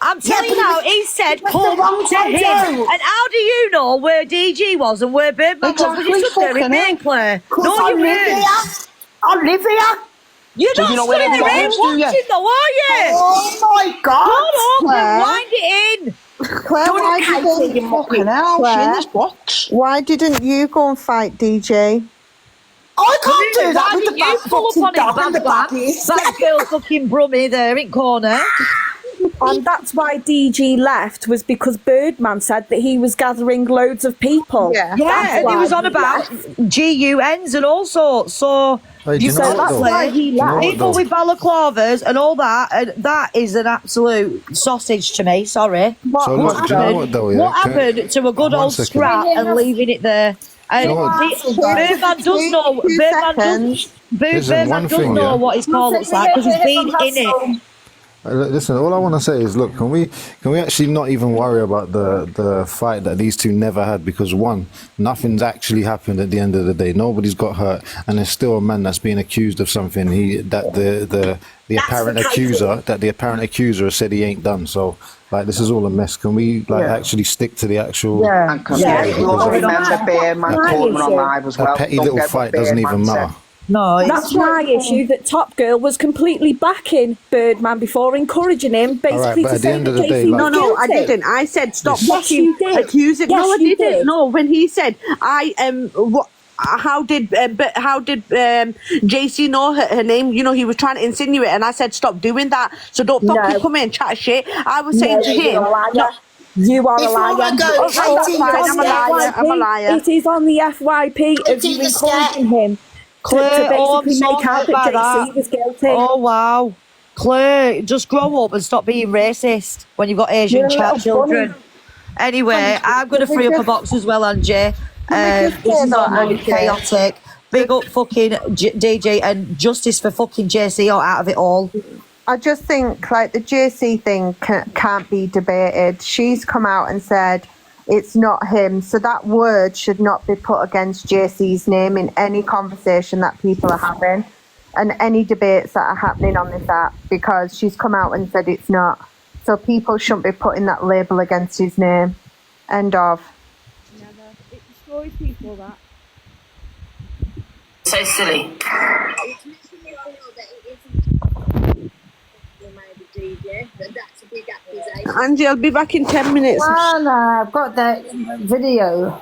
I'm telling you now, he said come to him. And how do you know where DG was and where Birdman was? When you stood there in me, Claire. No, you weren't. I live here. You're So not you know stood where in the the rain dogs do, yeah? watching though, are you? Oh my God. Shut up and Claire. wind it in. Claire, why didn't you go and fight DJ? I can't do that Why with did the you back pull up fucking on dog his and the back baddies. that girl fucking brummy there in corner. And that's why DG left, was because Birdman said that he was gathering loads of people. Yeah. Yeah, and he was on about GUNs and all sorts. So Hey, do you know what, that's though? why he Do you know left. what, people though? with balaclavas and all that, and that is an absolute sausage to me. Sorry. So look, do you know what, though? Yeah? What happened to a good One old second. scrap and leaving it there? And You know what? Birdman does know. Birdman one does thing, know yeah? what his car looks like because he's been in it. Listen, all I want to say is, look, can we actually not even worry about the fight that these two never had? Because one, nothing's actually happened at the end of the day. Nobody's got hurt, and there's still a man that's being accused of something. The apparent accuser has said he ain't done. So, like, this is all a mess. Can we actually stick to the actual? And remember Birdman caught him on live as well. A petty Don't little get what fight doesn't even Birdman matter. said. No, That's my issue, that Top Girl was completely backing Birdman before encouraging him, basically but to at the say end that of the day, JC like- was No, I guilty. didn't. I said stop Yes, fucking you did. accusing. Yes, No, I you didn't. did. No, when he said how did JC know her name? You know, he was trying to insinuate, and I said stop doing that. So don't fucking come in and chat shit. I was saying to him, no. You are a Before liar. I go, Oh, that's Katie, fine. I'm a liar. I'm a liar. It is on the FYP of It's you in the encouraging him to Claire, I'm basically so make out hurt by that JC that. was guilty. Oh wow, Claire, just grow up and stop being racist when you've got Asian You're a little children. Anyway, I'm going to free up a box as well, Angie. This is not really chaotic. Big up fucking DJ and justice for fucking JC out of it all. I just think like the JC thing can't be debated. She's come out and said it's not him, so that word should not be put against JC's name in any conversation that people are having and any debates that are happening on this app, because she's come out and said it's not. So people shouldn't be putting that label against his name. End of. It destroys people, that. So silly. DJ, but that's a big accusation. Angie, I'll be back in 10 minutes. No, I've got that video.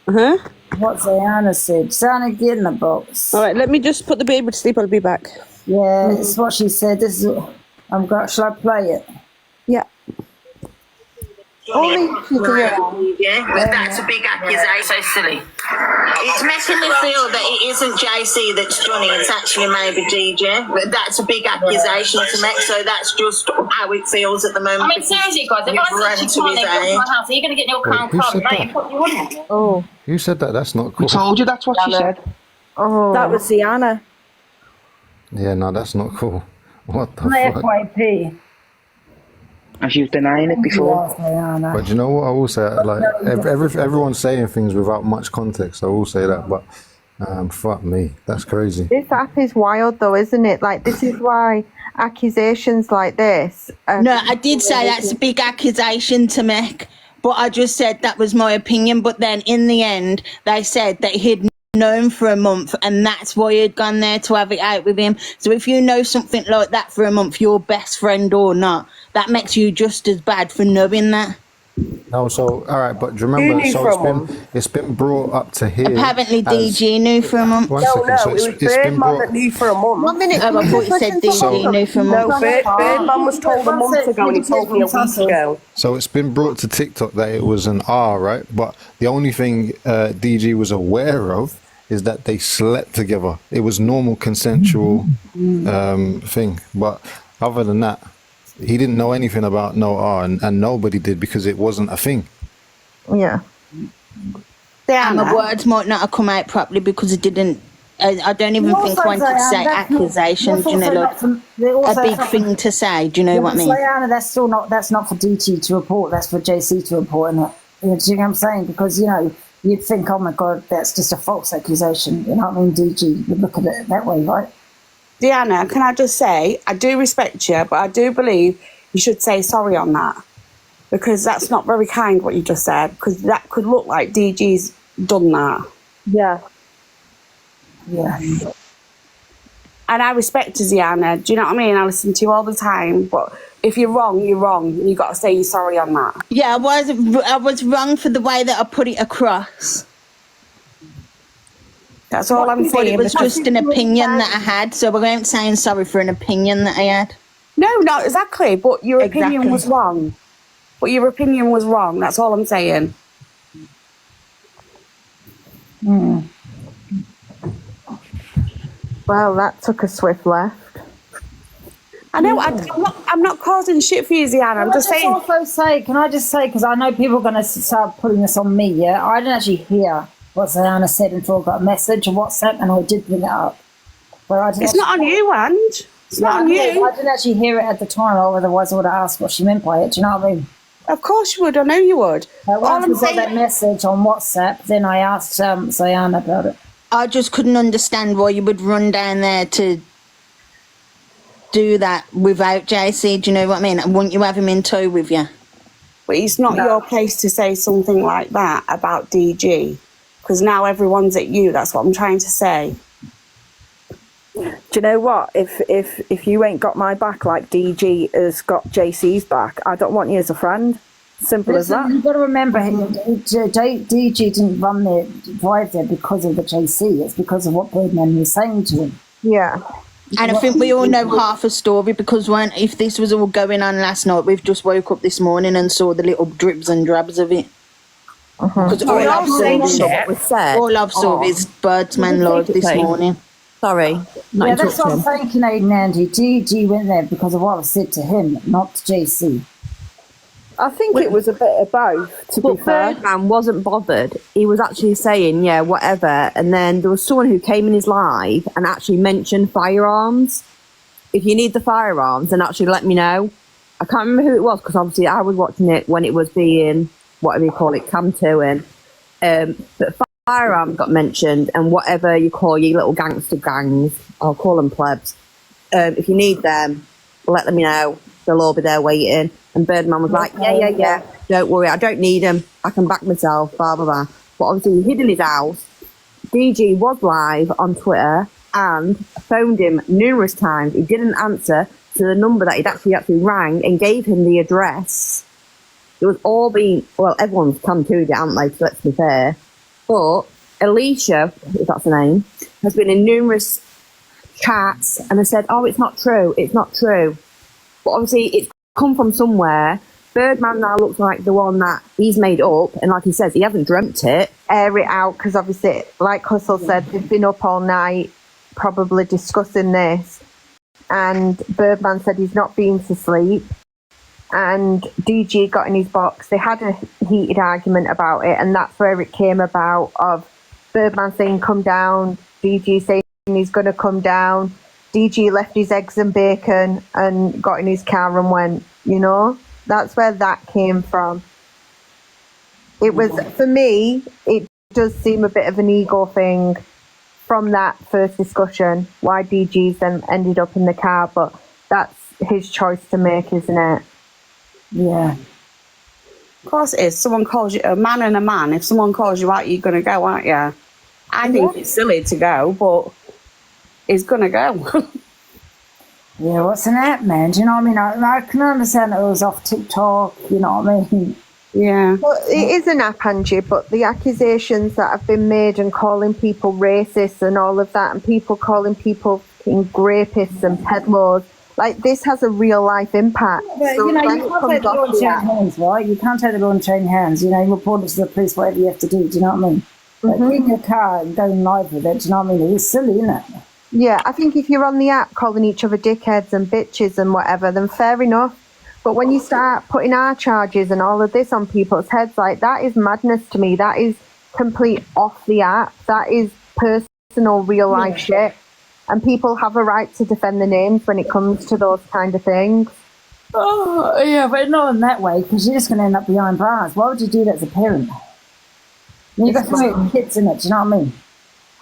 Huh? What Diana said. Diana, get in the box. All right, let me just put the baby to sleep. I'll be back. Yeah, it's what she said. This is. Shall I play it? Yeah. Only that's a big accusation. So silly. It's making me feel that it isn't JC that's done it, it's actually maybe DJ. But that's a big accusation to make, so that's just how it feels at the moment. I mean, seriously, guys, if I said you can't go to my house, are you going to get your crown card? No, you wouldn't. Oh. Who said that? That's not cool. I told you that's what she said. Oh. That was Ziana. Yeah, no, that's not cool. What the fuck? FYP. And she was denying it before. But you know what I will say? Like everyone's saying things without much context. I will say that, but fuck me, that's crazy. This app is wild, though, isn't it? Like, this is why accusations like this. No, I did say that's a big accusation to make, but I just said that was my opinion. But then in the end, they said that he'd known for a month, and that's why he'd gone there to have it out with him. So if you know something like that for a month, your best friend or not, that makes you just as bad for knowing that. No, so all right, but do you remember? So it's been brought up to here. Apparently, DG knew for a month. It was Birdman that knew for a month. 1 minute. Oh, I thought you said DG knew for a month. No, Birdman was told a month ago, and he told me a week ago. So it's been brought to TikTok that it was an R, right? But the only thing DG was aware of is that they slept together. It was normal consensual thing. But other than that, he didn't know anything about no R, and nobody did because it wasn't a thing. Yeah. And the words might not have come out properly because it didn't. I don't even think I wanted to say accusations, you know, like a big thing to say. Do you know what I mean? Diana, that's not for DT to report. That's for JC to report, isn't it? Do you know what I'm saying? Because you'd think, oh my God, that's just a false accusation. You know what I mean? DG would look at it that way, right? Diana, can I just say, I do respect you, but I do believe you should say sorry on that. Because that's not very kind what you just said, because that could look like DG's done that. Yeah. Yeah. And I respect you, Ziana. Do you know what I mean? I listen to you all the time, but if you're wrong, you're wrong. You got to say you're sorry on that. Yeah, I was wrong for the way that I put it across. That's all I'm saying. It was just an opinion that I had, so I weren't saying sorry for an opinion that I had. No, not exactly, but your opinion was wrong. But your opinion was wrong, that's all I'm saying. Well, that took a swift left. I know, I'm not causing shit for you, Ziana. I'm just saying. Can I just say, because I know people are going to start putting this on me, yeah? I didn't actually hear what Ziana said until I got a message on WhatsApp, and I did bring it up. But it's not on you, Ange. It's not on you. I didn't actually hear it at the time, or otherwise I would have asked what she meant by it. Do you know what I mean? Of course you would. I know you would. Once we got that message on WhatsApp, then I asked Ziana about it. I just couldn't understand why you would run down there to do that without JC. Do you know what I mean? And wouldn't you have him in tow with you? But it's not your place to say something like that about DG, because now everyone's at you. That's what I'm trying to say. Do you know what? If you ain't got my back like DG has got JC's back, I don't want you as a friend. Simple as that. You've got to remember, DG didn't drive there because of the JC. It's because of what Birdman was saying to him. Yeah. And I think we all know half a story, because if this was all going on last night, we've just woke up this morning and saw the little drips and drabs of it. Because all I've saw is Birdman live this morning. Sorry. Yeah, that's what I'm saying, Canadian Andy. DG went there because of what I said to him, not to JC. I think it was a bit of both, to be fair. Birdman wasn't bothered. He was actually saying, yeah, whatever. And then there was someone who came in his live and actually mentioned firearms. If you need the firearms, then actually let me know. I can't remember who it was, because obviously I was watching it when it was being, whatever you call it, cam to in. But firearms got mentioned, and whatever you call your little gangster gangs, I'll call them plebs. If you need them, let them know. They'll all be there waiting. And Birdman was like, yeah, don't worry, I don't need them. I can back myself, blah, blah, blah. But obviously he hid in his house. DG was live on Twitter and phoned him numerous times. He didn't answer to the number that he'd actually rang, and gave him the address It was all being, well, everyone's tattooed it, haven't they, so let's be fair. But Alicia, if that's her name, has been in numerous chats and has said, oh, it's not true, it's not true. But obviously it's come from somewhere. Birdman now looks like the one that he's made up, and like he says, he hasn't dreamt it. Air it out, because obviously, like Hustle said, they've been up all night probably discussing this, and Birdman said he's not been to sleep, and DG got in his box. They had a heated argument about it, and that's where it came about, of Birdman saying come down, DG saying he's going to come down. DG left his eggs and bacon and got in his car and went, you know. That's where that came from. It was, for me, it does seem a bit of an ego thing from that first discussion, why DG's then ended up in the car, but that's his choice to make, isn't it? Yeah. Of course it is. Someone calls you a man and a man. If someone calls you out, you're going to go, aren't you? I think it's silly to go, but he's going to go. Yeah, what's an app, man? Do you know what I mean? I can understand that it was off TikTok, you know what I mean? Yeah. Well, it is an app, Angie, but the accusations that have been made and calling people racist and all of that, and people calling people rapists and peddlers, like, this has a real life impact. But, So you know, when you it can't comes take the off law in the your app- hands, right? You can't take the law in your own hands. You know, you report it to the police, whatever you have to do. Do you know what I mean? Like, in your car and going live with it, do you know what I mean? It's silly, isn't it? Yeah, I think if you're on the app calling each other dickheads and bitches and whatever, then fair enough. But when you start putting our charges and all of this on people's heads, like, that is madness to me. That is complete off the app. That is personal, real life shit. And people have a right to defend their names when it comes to those kind of things. Oh, yeah, but not in that way, because you're just going to end up behind bars. Why would you do that as a parent? You've got some kids in it, do you know what I mean?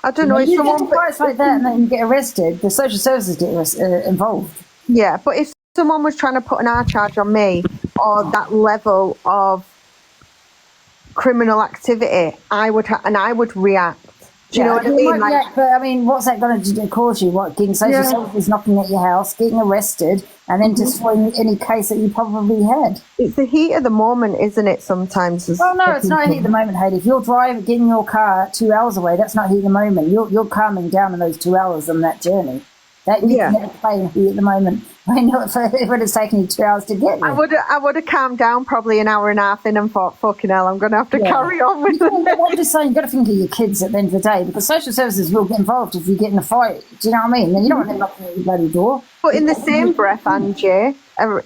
I don't know. If you someone get to fights like that and then you get arrested, the social services get involved. Yeah, but if someone was trying to put an R charge on me or that level of criminal activity, I would react. Do you know what I mean? Like, but I mean, what's that going to cause you? What, getting social services knocking at your house, getting arrested, and then destroying any case that you probably had? It's the heat of the moment, isn't it? Sometimes. Well, no, it's not heat of the moment, Heidi. If you're driving, getting your car 2 hours away, that's not heat of the moment. You're calming down in those 2 hours on that journey. That you can never play in heat at the moment. I know it would have taken you 2 hours to get there. I would have calmed down probably an hour and a half in and thought, fucking hell, I'm going to have to carry on with it. I'm just saying, you've got to think of your kids at the end of the day, because social services will get involved if you get in a fight. Do you know what I mean? Then you don't want them knocking at your bloody door. But in the same breath, Angie,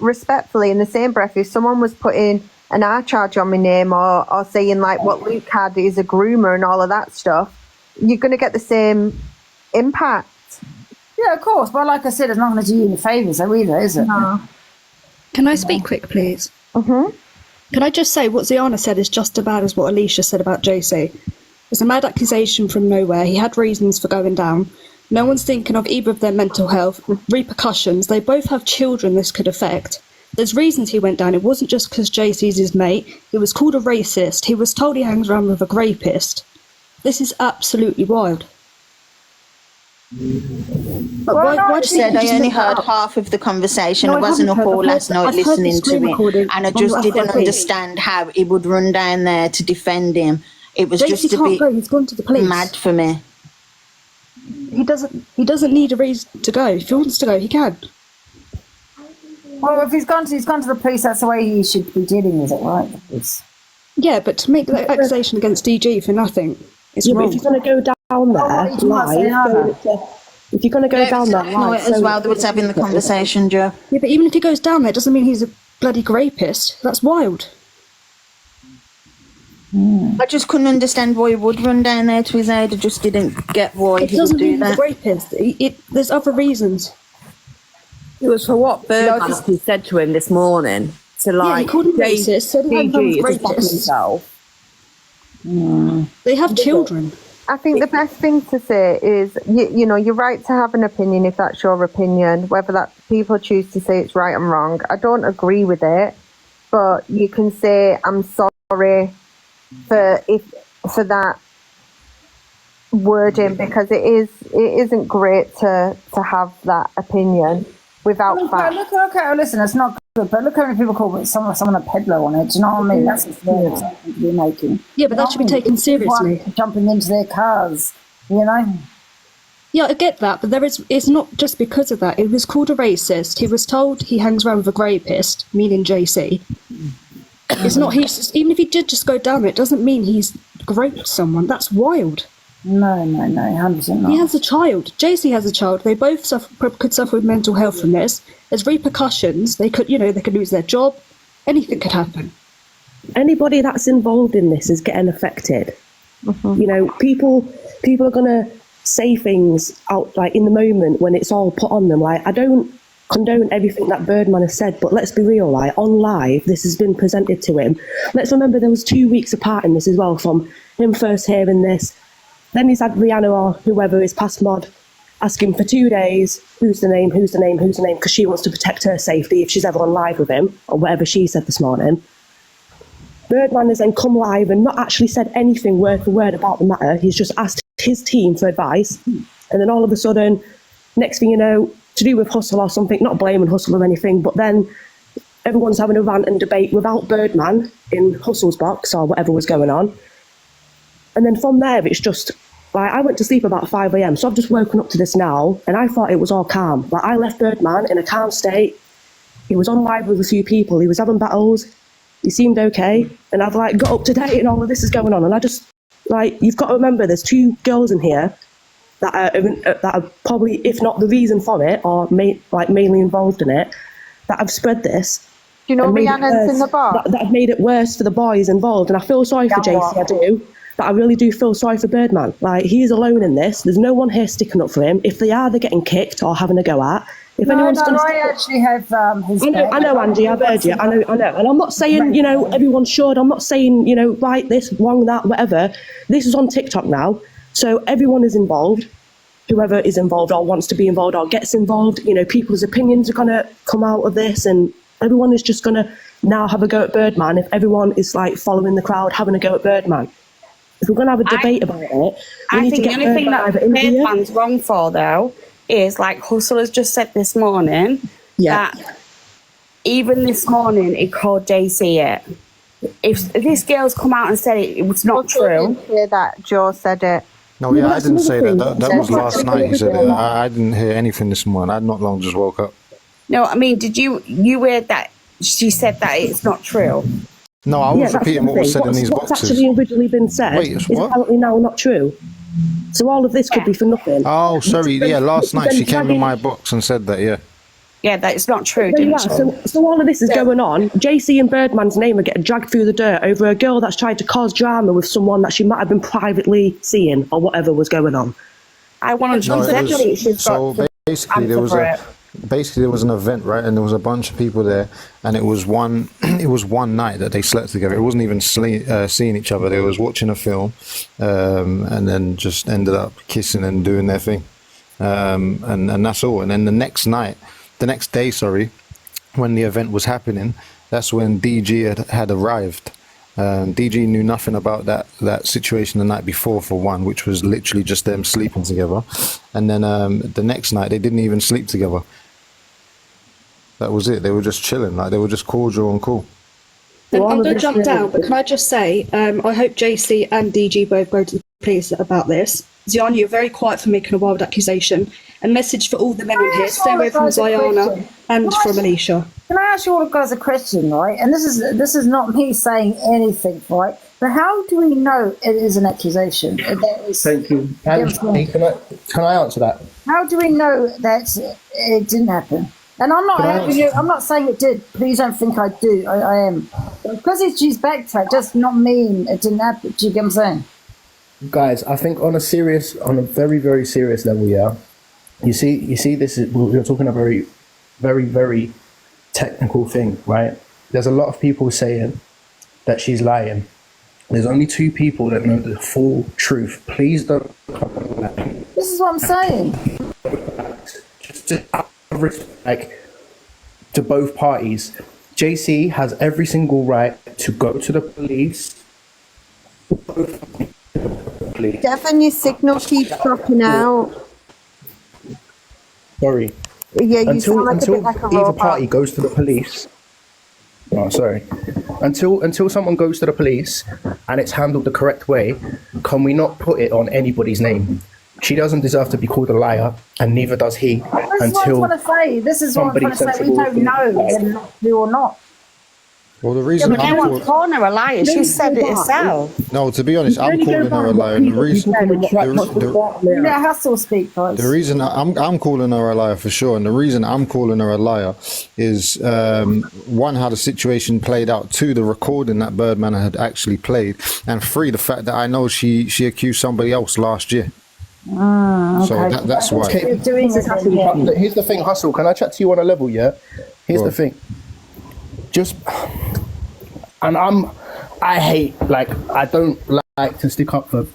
respectfully, in the same breath, if someone was putting an R charge on my name or saying like what Luke had is a groomer and all of that stuff, you're going to get the same impact. Yeah, of course. But like I said, it's not going to do you any favours, though, either, is it? No. Can I speak quick, please? Mm-hmm. Can I just say what Ziana said is just as bad as what Alicia said about JC. It's a mad accusation from nowhere. He had reasons for going down. No one's thinking of either of their mental health, repercussions. They both have children this could affect. There's reasons he went down. It wasn't just because JC's his mate. He was called a racist. He was told he hangs around with a rapist. This is absolutely wild. But why said I only heard half of the conversation. I wasn't up all last night listening to it, and I just didn't understand how he would run down there to defend him. It was just a bit He's gone to the police. mad for me. He doesn't need a reason to go. If he wants to go, he can. Well, if he's gone to the police, that's the way he should be dealing with it, right? Yeah, but to make that accusation against DG for nothing, it's wrong. But if you're going to go down there if you're going to go down there live, as well, that was having the conversation, Joe. Yeah, but even if he goes down there, doesn't mean he's a bloody rapist. That's wild. I just couldn't understand why he would run down there to his aid. I just didn't get why he would do that. He's a rapist. There's other reasons. It was for what Birdman said to him this morning. To like, he called him racist, said he had himself. They have children. I think the best thing to say is, you know, you're right to have an opinion if that's your opinion, whether that people choose to say it's right and wrong. I don't agree with it, but you can say, I'm sorry for that wording, because it isn't great to have that opinion. without facts. Listen, it's not good, but look how many people call someone a peddler on it. Do you know what I mean? That's what they're making. Yeah, but that should be taken seriously. Jumping into their cars, you know? Yeah, I get that, but it's not just because of that. It was called a racist. He was told he hangs around with a rapist, meaning JC. It's not, even if he did just go down it, doesn't mean he's raped someone. That's wild. No, 100% not. He has a child. JC has a child. They both could suffer with mental health from this. There's repercussions. They could lose their job. Anything could happen. Anybody that's involved in this is getting affected. You know, people are gonna say things out like in the moment when it's all put on them. Like, I don't condone everything that Birdman has said, but let's be real, like, on live, this has been presented to him. Let's remember there was 2 weeks apart in this as well, from him first hearing this. Then he's had Rihanna or whoever is past mod asking for 2 days, who's the name, because she wants to protect her safety if she's ever on live with him, or whatever she said this morning. Birdman has then come live and not actually said anything word for word about the matter. He's just asked his team for advice. And then all of a sudden, next thing you know, to do with Hustle or something, not blaming Hustle or anything, but then everyone's having a rant and debate without Birdman in Hustle's box or whatever was going on. And then from there, it's just, like, I went to sleep about 5 a.m, so I've just woken up to this now, and I thought it was all calm. Like, I left Birdman in a calm state. He was on live with a few people. He was having battles. He seemed okay. And I've, like, got up to date and all of this is going on. And I just, like, you've got to remember there's 2 girls in here that are probably, if not the reason for it, or mainly involved in it, that have spread this. Do you know Rihanna's in the bar? That have made it worse for the boys involved. And I feel sorry for JC, I do. But I really do feel sorry for Birdman. Like, he is alone in this. There's no one here sticking up for him. If they are, they're getting kicked or having a go at. If anyone's going to actually have his I know, Angie, I've heard you. I know. And I'm not saying, you know, everyone should. I'm not saying, you know, right this, wrong that, whatever. This is on TikTok now. So everyone is involved. Whoever is involved or wants to be involved or gets involved, you know, people's opinions are going to come out of this, and everyone is just going to now have a go at Birdman if everyone is, like, following the crowd, having a go at Birdman. If we're going to have a debate about it, I think the only thing that Birdman's wrong for, though, is, like Hustle has just said this morning, that even this morning he called JC it. If this girl's come out and said it was not true. I didn't hear that. Joe said it. No, yeah, I didn't say that. That was last night he said it. I didn't hear anything this morning. I'd not long just woke up. No, I mean, did you hear that she said that it's not true? No, I was repeating what was said in these what's boxes. actually originally been said is apparently now not true. So all of this could be for nothing. Oh, sorry. Yeah, last night she came in my box and said that, yeah. Yeah, that it's not true, didn't she? So all of this is going on. JC and Birdman's name are getting dragged through the dirt over a girl that's tried to cause drama with someone that she might have been privately seeing or whatever was going on. I want to So basically there was an event, right, and there was a bunch of people there, and it was one night that they slept together. It wasn't even seeing each other. They was watching a film, and then just ended up kissing and doing their thing, and that's all. And then the next day, when the event was happening, that's when DG had arrived. DG knew nothing about that situation the night before, for one, which was literally just them sleeping together, and then the next night they didn't even sleep together. That was it. They were just chilling, like they were just cordial and cool. I'm going to jump down, but can I just say, I hope JC and DG both go to the police about this. Zion, you're very quiet for making a wild accusation. And message for all the men in here, stay away from Ziana and from Alicia. Can I ask you all guys a question, right? And this is not me saying anything, right? But how do we know it is an accusation? Thank you. Angie, can I answer that? How do we know that it didn't happen? And I'm not saying it did. Please don't think I do. I am. Because she's backtracked, does not mean it didn't happen. Do you get what I'm saying? Guys, I think on a very, very serious level, yeah. You see, we're talking a very, very, very technical thing, right? There's a lot of people saying that she's lying. There's only 2 people that know the full truth. Please don't. This is what I'm saying. Just out of respect to both parties, JC has every single right to go to the police. Devon, your signal keeps dropping out. Sorry. Yeah, you until sound like a bit like a either robot. party goes to the police. Oh, sorry. Until someone goes to the police and it's handled the correct way, can we not put it on anybody's name? She doesn't deserve to be called a liar, and neither does he. This is what I'm until trying to say. This is what I'm trying to say. We sensible don't know whether you or not. Well, the Yeah, reason but no I'm one's calling her a liar. She said it herself. no, to be honest, I'm calling her a liar. And the reason, Let Hustle speak, guys. the reason I'm calling her a liar for sure, and the reason I'm calling her a liar is one, how the situation played out, two, the recording that Birdman had actually played, and three, the fact that I know she accused somebody else last year. Okay. So that's why. You're doing it then, yeah. Here's the thing, Hustle. Can I chat to you on a level? Yeah. Here's the thing. Just, and I hate, like, I don't like to stick up for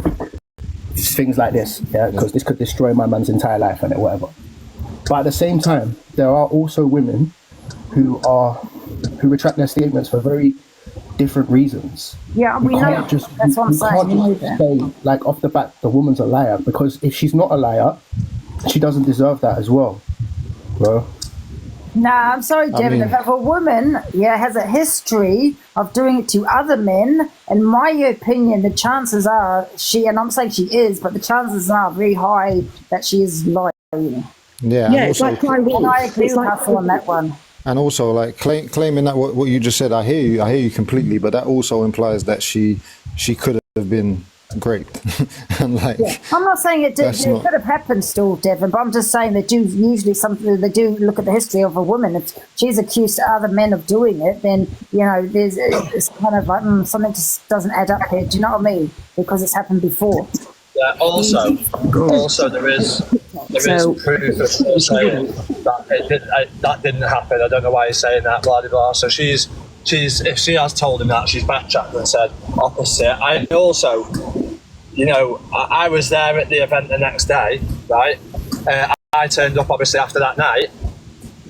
things like this, yeah, because this could destroy my man's entire life and whatever. But at the same time, there are also women who retract their statements for very different reasons. Yeah, we know. That's what I'm saying. We know that. Say, like, off the bat, the woman's a liar, because if she's not a liar, she doesn't deserve that as well, bro. Nah, I'm sorry, Devin. If a woman, has a history of doing it to other men, in my opinion, the chances are and I'm saying she is, but the chances are very high that she is lying. Yeah, it's like and I agree with Hustle on that one. And also, like, claiming that what you just said, I hear you completely, but that also implies that she could have been raped. And like, I'm not saying it could have happened still, Devin, but I'm just saying they do usually they do look at the history of a woman. If she's accused other men of doing it, then it's kind of like something just doesn't add up here. Do you know what I mean? Because it's happened before. Yeah. Also, there is proof of saying that didn't happen. I don't know why he's saying that. Blah blah blah. So she's if she has told him that, she's backtracked and said opposite. I also, I was there at the event the next day, right? I turned up obviously after that night.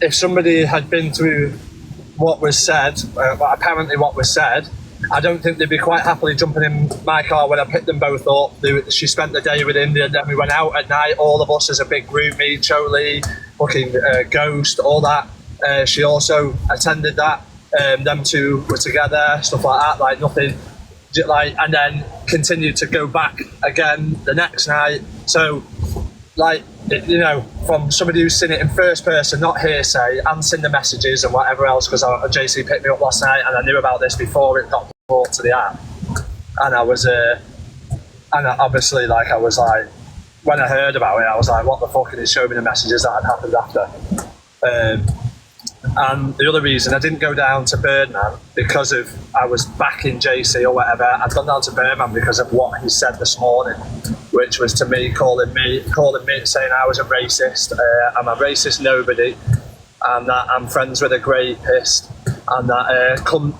If somebody had been through what was said, apparently what was said, I don't think they'd be quite happily jumping in my car when I picked them both up. She spent the day with India, then we went out at night, all of us as a big group, me, Choli, fucking Ghost, all that. She also attended that. Them two were together, stuff like that, like nothing, like, and then continued to go back again the next night. So, like, from somebody who's seen it in first person, not hearsay, and seen the messages and whatever else, because JC picked me up last night and I knew about this before it got brought to the app. And I was, obviously, like, I was like, when I heard about it, I was like, what the fuck, and he showed me the messages that had happened after. And the other reason I didn't go down to Birdman because of I was back in JC or whatever. I'd gone down to Birdman because of what he said this morning, which was to me calling me saying I was a racist. I'm a racist nobody, and that I'm friends with a rapist, and that come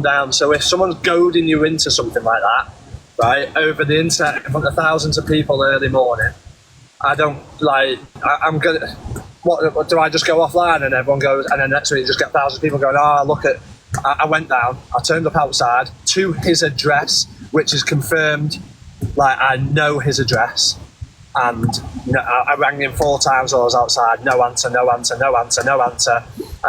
down. So if someone's goading you into something like that, right, over the internet in front of thousands of people early morning, I don't like. I'm gonna. What do I just go offline and everyone goes, and then next week you just get thousands of people going, look at, I went down, I turned up outside to his address, which is confirmed, like I know his address, and I rang him 4 times while I was outside, no answer, and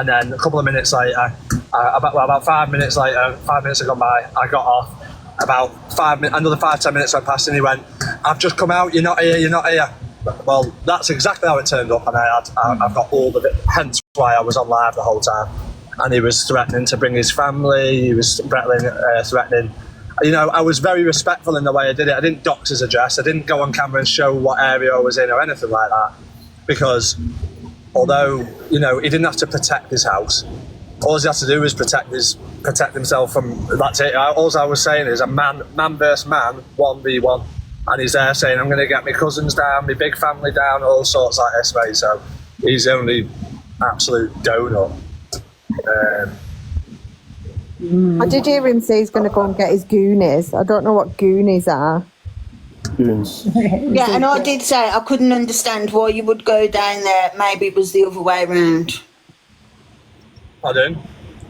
then a couple of minutes later, about 5 minutes later, 5 minutes had gone by, I got off, about another 5-10 minutes went past and he went, I've just come out, you're not here. Well, that's exactly how it turned up, and I've got all of it, hence why I was on live the whole time. And he was threatening to bring his family, he was threatening. I was very respectful in the way I did it. I didn't dox his address, I didn't go on camera and show what area I was in or anything like that, because although, he didn't have to protect his house, all he had to do was protect himself from, that's it. All I was saying is a man versus man, 1v1. And he's there saying, I'm going to get my cousins down, my big family down, all sorts like this, mate. So he's the only absolute donut. I did hear him say he's going to go and get his goonies. I don't know what goonies are. Goons. Yeah, and I did say I couldn't understand why you would go down there. Maybe it was the other way around. Pardon?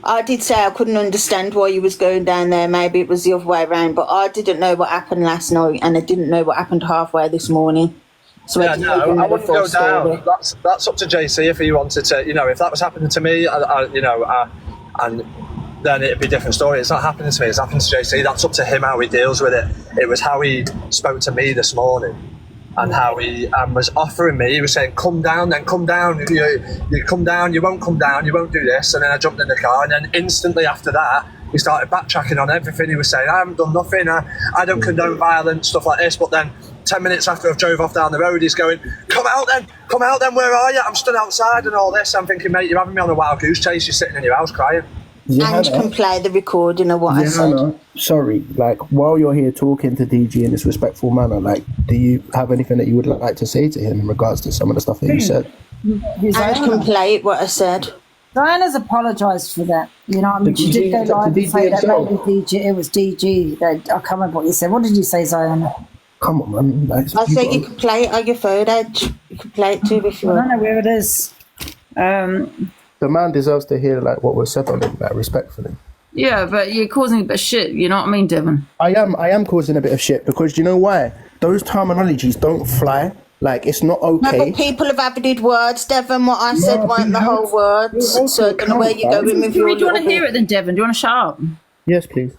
I did say I couldn't understand why you was going down there. Maybe it was the other way around, but I didn't know what happened last night, and I didn't know what happened halfway this morning. So yeah, no, I wouldn't go down. That's up to JC if he wanted to. You know, if that was happening to me, and then it'd be a different story. It's not happening to me. It's happening to JC. That's up to him how he deals with it. It was how he spoke to me this morning, and how he was offering me. He was saying, "Come down, then come down. You come down. You won't come down. You won't do this." And then I jumped in the car, and then instantly after that, he started backtracking on everything. He was saying, "I haven't done nothing. I don't condone violence, stuff like this." But then 10 minutes after I've drove off down the road, he's going, come out then, where are you? I'm stood outside and all this. I'm thinking, mate, you're having me on a wild goose chase, you're sitting in your house crying. Angie can play the recording of what I said. Sorry, like, while you're here talking to DG in this respectful manner, like, do you have anything that you would like to say to him in regards to some of the stuff that you said? Angie can play what I said. Diana's apologised for that. You know what I mean? She did go live and say that maybe DG, it was DG. I can't remember what you said. What did you say, Diana? Come on, man. I said you could play it on your phone, Edge. You could play it too if you want. I don't know where it is. The man deserves to hear like what was said on him, like, respectfully. Yeah, but you're causing a bit of shit, you know what I mean, Devon? I am causing a bit of shit because you know why? Those terminologies don't fly. Like, it's not okay. No, but people have added words, Devon. What I said weren't the whole words. So I don't know where you're going with your Do you want to hear it then, Devon? Do you want to shut up? Yes, please.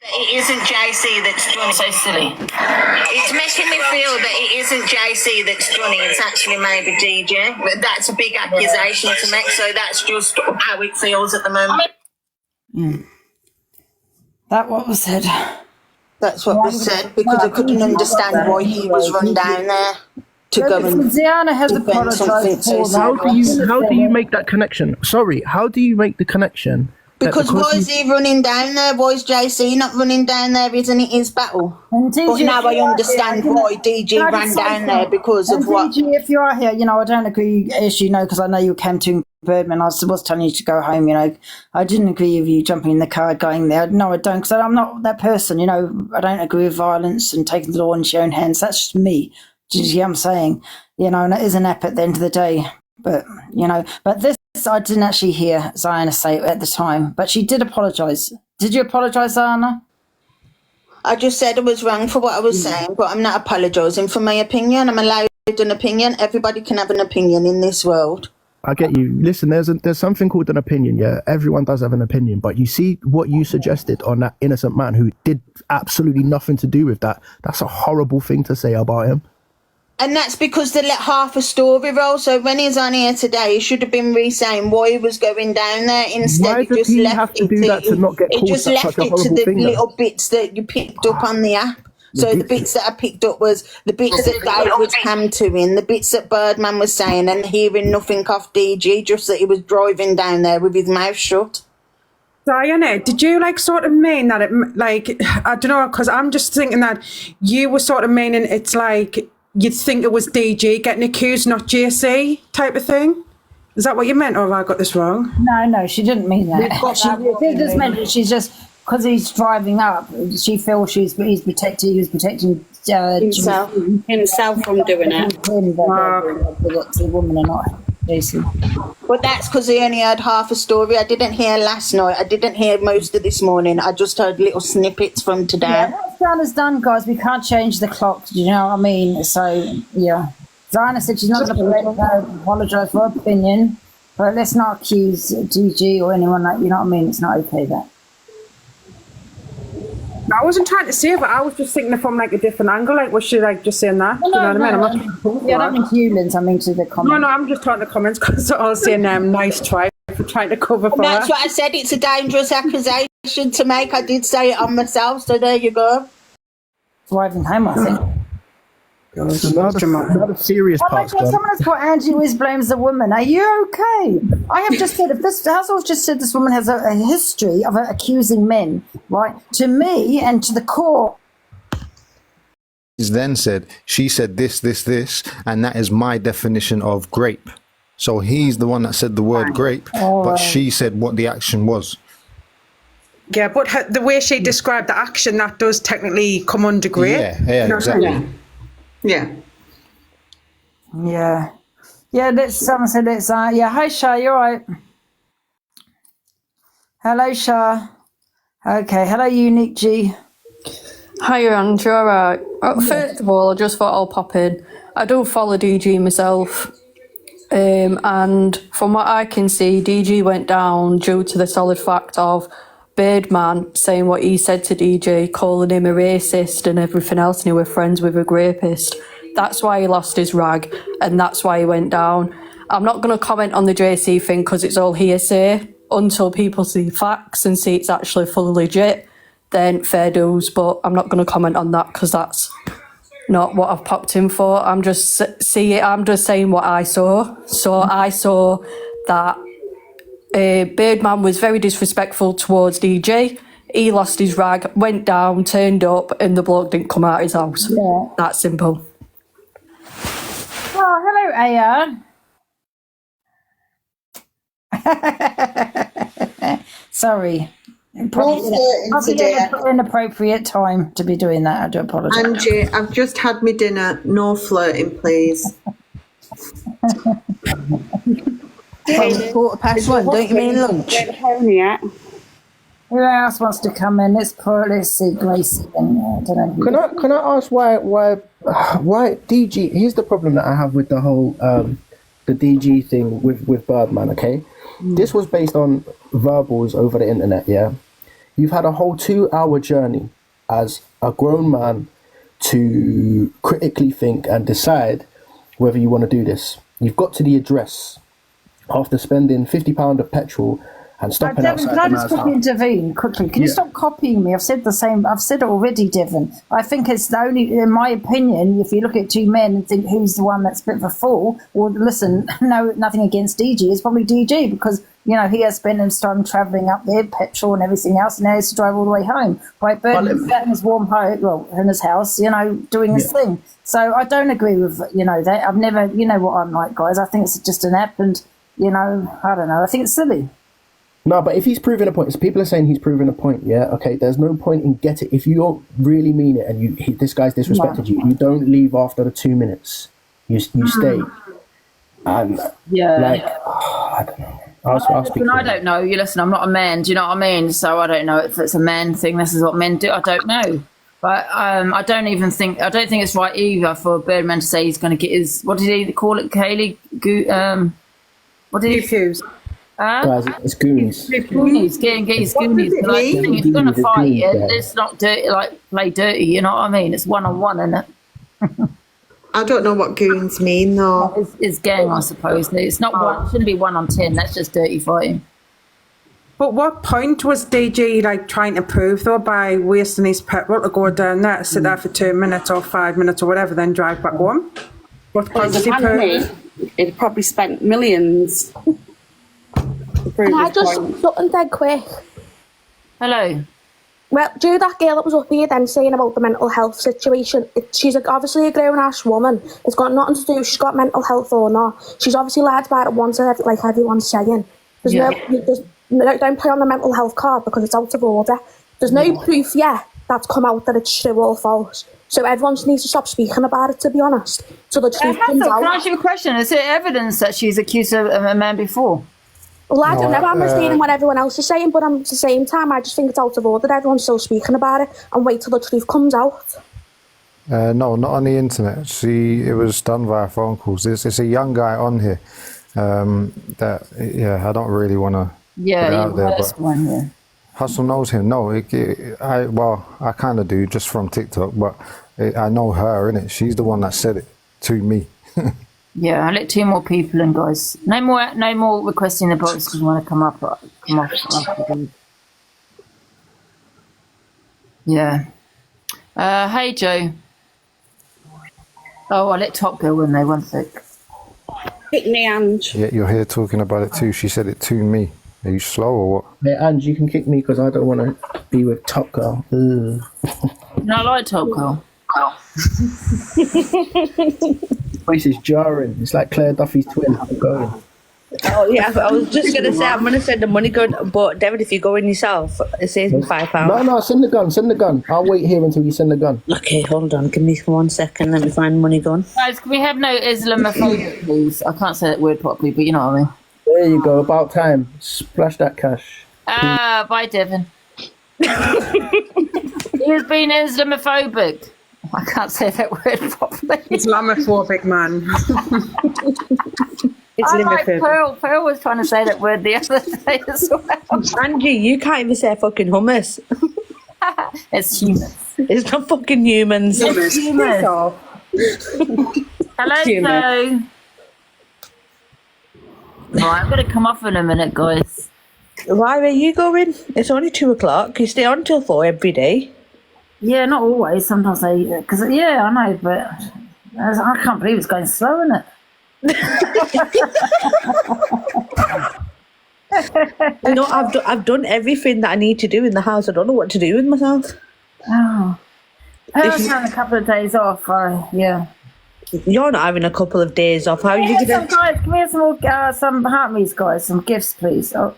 It isn't JC that's done so silly. It's making me feel that it isn't JC that's done it. It's actually maybe DJ. But that's a big accusation to make. So that's just how it feels at the moment. That what was said. That's what was said because I couldn't understand why he was run down there to go and. Diana has apologised for that. How do you make that connection? Sorry, how do you make the connection? Because why is he running down there? Why is JC not running down there? Isn't it his battle? But now I understand why DG ran down there because of what. DG, if you are here, you know, I don't agree, as you know, because I know you came to Birdman. I was telling you to go home, you know. I didn't agree with you jumping in the car, going there. No, I don't, because I'm not that person, you know. I don't agree with violence and taking the law into your own hands. That's just me. Do you see what I'm saying? You know, and it is an ep at the end of the day. But, you know, but this, I didn't actually hear Ziana say it at the time, but she did apologise. Did you apologise, Ziana? I just said I was wrong for what I was saying, but I'm not apologising for my opinion. I'm allowed an opinion. Everybody can have an opinion in this world. I get you. Listen, there's something called an opinion, yeah? Everyone does have an opinion, but you see what you suggested on that innocent man who did absolutely nothing to do with that. That's a horrible thing to say about him. And that's because they let half a story roll. So when he's on here today, he should have been re-saying why he was going down there. Instead, he just left it to the little bits that you picked up on the app. So the bits that I picked up was the bits that Dave was hammering, the bits that Birdman was saying, and hearing nothing off DG, just that he was driving down there with his mouth shut. Diana, did you like sort of mean that it, like, I don't know, because I'm just thinking that you were sort of meaning it's like you'd think it was DG getting accused, not JC type of thing? Is that what you meant, or have I got this wrong? No, she didn't mean that. She just meant that she's just, because he's driving up, she feels he was protecting himself from doing it. The woman or not, Jason. But that's because he only heard half a story. I didn't hear last night. I didn't hear most of this morning. I just heard little snippets from today. Yeah, what's done is done, guys. We can't change the clock. Do you know what I mean? So, yeah. Ziana said she's not going to apologise for her opinion, but let's not accuse DG or anyone like, you know what I mean? It's not okay, that. I wasn't trying to say it, but I was just thinking from like a different angle. Like, was she like just saying that? No, you know what I mean? I'm not I don't mean humans. I mean to the comments. No, I'm just talking the comments because I was saying nice try for trying to cover for That's her. what I said. It's a dangerous accusation to make. I did say it on myself, so there you go. Driving home, I think. Not a serious part. Someone has put Angie always blames the woman. Are you okay? I have just said, if this household just said this woman has a history of accusing men, right? To me and to the court. He's then said, she said this, and that is my definition of grape. So he's the one that said the word grape, but she said what the action was. Yeah, but the way she described the action, that does technically come under grape. Yeah, exactly. Yeah. Someone said it's hi Shah, you're right. Hello Shah. Okay, hello Unique G. Hi, Angie. All right. First of all, I just thought I'll pop in. I do follow DG myself. And from what I can see, DG went down due to the solid fact of Birdman saying what he said to DG, calling him a racist and everything else, and he were friends with a rapist. That's why he lost his rag, and that's why he went down. I'm not going to comment on the JC thing because it's all hearsay until people see facts and see it's actually fully legit. Then fair dues, but I'm not going to comment on that because that's not what I've popped in for. I'm just saying what I saw. So I saw that Birdman was very disrespectful towards DJ. He lost his rag, went down, turned up, and the bloke didn't come out of his house. Yeah. That simple. Oh, hello, Aya. Sorry. Probably an inappropriate time to be doing that. I do apologise. Angie, I've just had my dinner. No flirting, please. ~1, don't you mean lunch? Who else wants to come in? Let's see, Gracie. I don't know. Can I ask why DG? Here's the problem that I have with the whole the DG thing with Birdman. Okay, this was based on verbals over the internet. Yeah, you've had a whole 2-hour journey as a grown man to critically think and decide whether you want to do this. You've got to the address after spending £50 of petrol and stopping Devin, outside. can I just quickly intervene quickly? Can you stop copying me? I've said the same. I've said it already, Devin. I think it's the only, in my opinion, if you look at two men and think who's the one that's a bit of a fool, well, listen, no, nothing against DG. It's probably DG because, you know, he has spent his time travelling up there, petrol and everything else, and now he has to drive all the way home. Right, Birdman's sat in his warm home, well, in his house, you know, doing his thing. So I don't agree with, you know, that. I've never, you know what I'm like, guys. I think it's just an app and, you know, I don't know. I think it's silly. No, but if he's proving a point, so people are saying he's proving a point, yeah? Okay, there's no point in getting, if you don't really mean it and this guy's disrespected you, you don't leave after the 2 minutes. You stay. And, I don't know. I don't know. You listen, I'm not a man, do you know what I mean? So I don't know if it's a man thing, this is what men do, I don't know. But I don't think it's right either for Birdman to say he's going to get his, what did he call it, Kaylee? What did he fuse? Guys, it's goonies. Goonies, get his goonies. Like, if you're going to fight it, let's not dirty, play dirty, you know what I mean? It's one-on-one, isn't it? I don't know what goons mean, though. It's gang, I suppose. It's not one, it shouldn't be 1 on 10, that's just dirty fighting. But what point was DG trying to prove though by wasting his petrol to go down there, sit there for 2 minutes or 5 minutes or whatever, then drive back home? What point was he proving? It probably spent millions. Can I just something dead quick? Hello. Well, do that girl that was up here then saying about the mental health situation, she's obviously a grown-ass woman. It's got nothing to do if she's got mental health or not. She's obviously lied about it once, like everyone's saying. Don't play on the mental health card because it's out of order. There's no proof yet that's come out that it's true or false. So everyone just needs to stop speaking about it, to be honest. So the truth comes out. Can I ask you a question? Is there evidence that she's accused of a man before? Well, I don't know. I'm understanding what everyone else is saying, but at the same time, I just think it's out of order. Everyone's still speaking about it, and wait till the truth comes out. No, not on the internet. It was done via phone calls. It's a young guy on here. I don't really want to put it out there, but Hustle knows him. No, I kind of do just from TikTok, but I know her, innit? She's the one that said it to me. Yeah, I'll let 2 more people in, guys. No more requesting the box because we want to come off. Yeah. Hey, Joe. Oh, I'll let Top Girl in there, 1 sec. Pick me, Ange. Yeah, you're here talking about it too. She said it to me. Are you slow or what? Hey, Ange, you can kick me because I don't want to be with Top Girl. No, I like Top Girl. Voice is jarring. It's like Claire Duffy's twin. Going. Oh yeah, I was just gonna say I'm gonna send the money gun, but David, if you go in yourself, it saves me £5. No, send the gun. I'll wait here until you send the gun. Okay, hold on, give me 1 second. Let me find money gun. Guys, can we have no Islamophobia, please? I can't say that word properly, but you know what I mean. There you go. About time. Splash that cash. Bye, Devin. He's been Islamophobic. I can't say that word properly. Islamophobic, man. Pearl. Pearl was trying to say that word the other day as well. Angie, you can't even say fucking hummus. It's humans. It's not fucking humans. It's humans. Hello, Joe. Right, I'm going to come off in a minute, guys. Why are you going? It's only 2:00. You stay on till 4 every day. Yeah, not always. Sometimes because I know, but I can't believe it's going slow, isn't it? I've done everything that I need to do in the house. I don't know what to do with myself. Oh, I was having a couple of days off. Yeah. You're not having a couple of days off. How are you gonna? Guys, give me some heart me's, guys. Some gifts, please. Oh.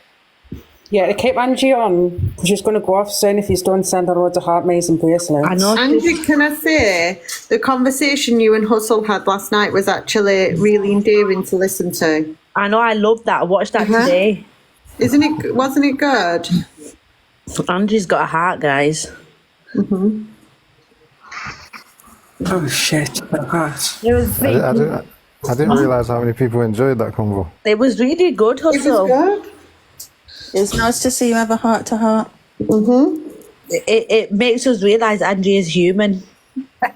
Yeah, to keep Angie on, she's going to go off soon. If you don't send her loads of heart maze and bracelets. I know. Angie, can I say the conversation you and Hustle had last night was actually really endearing to listen to. I know. I loved that. I watched that today. Wasn't it good? Angie's got a heart, guys. Mm-hmm. Oh shit! I didn't realise how many people enjoyed that convo. It was really good, Hustle. It was good. It's nice to see you have a heart to heart. Mm-hmm. It makes us realise Angie is human. Yeah,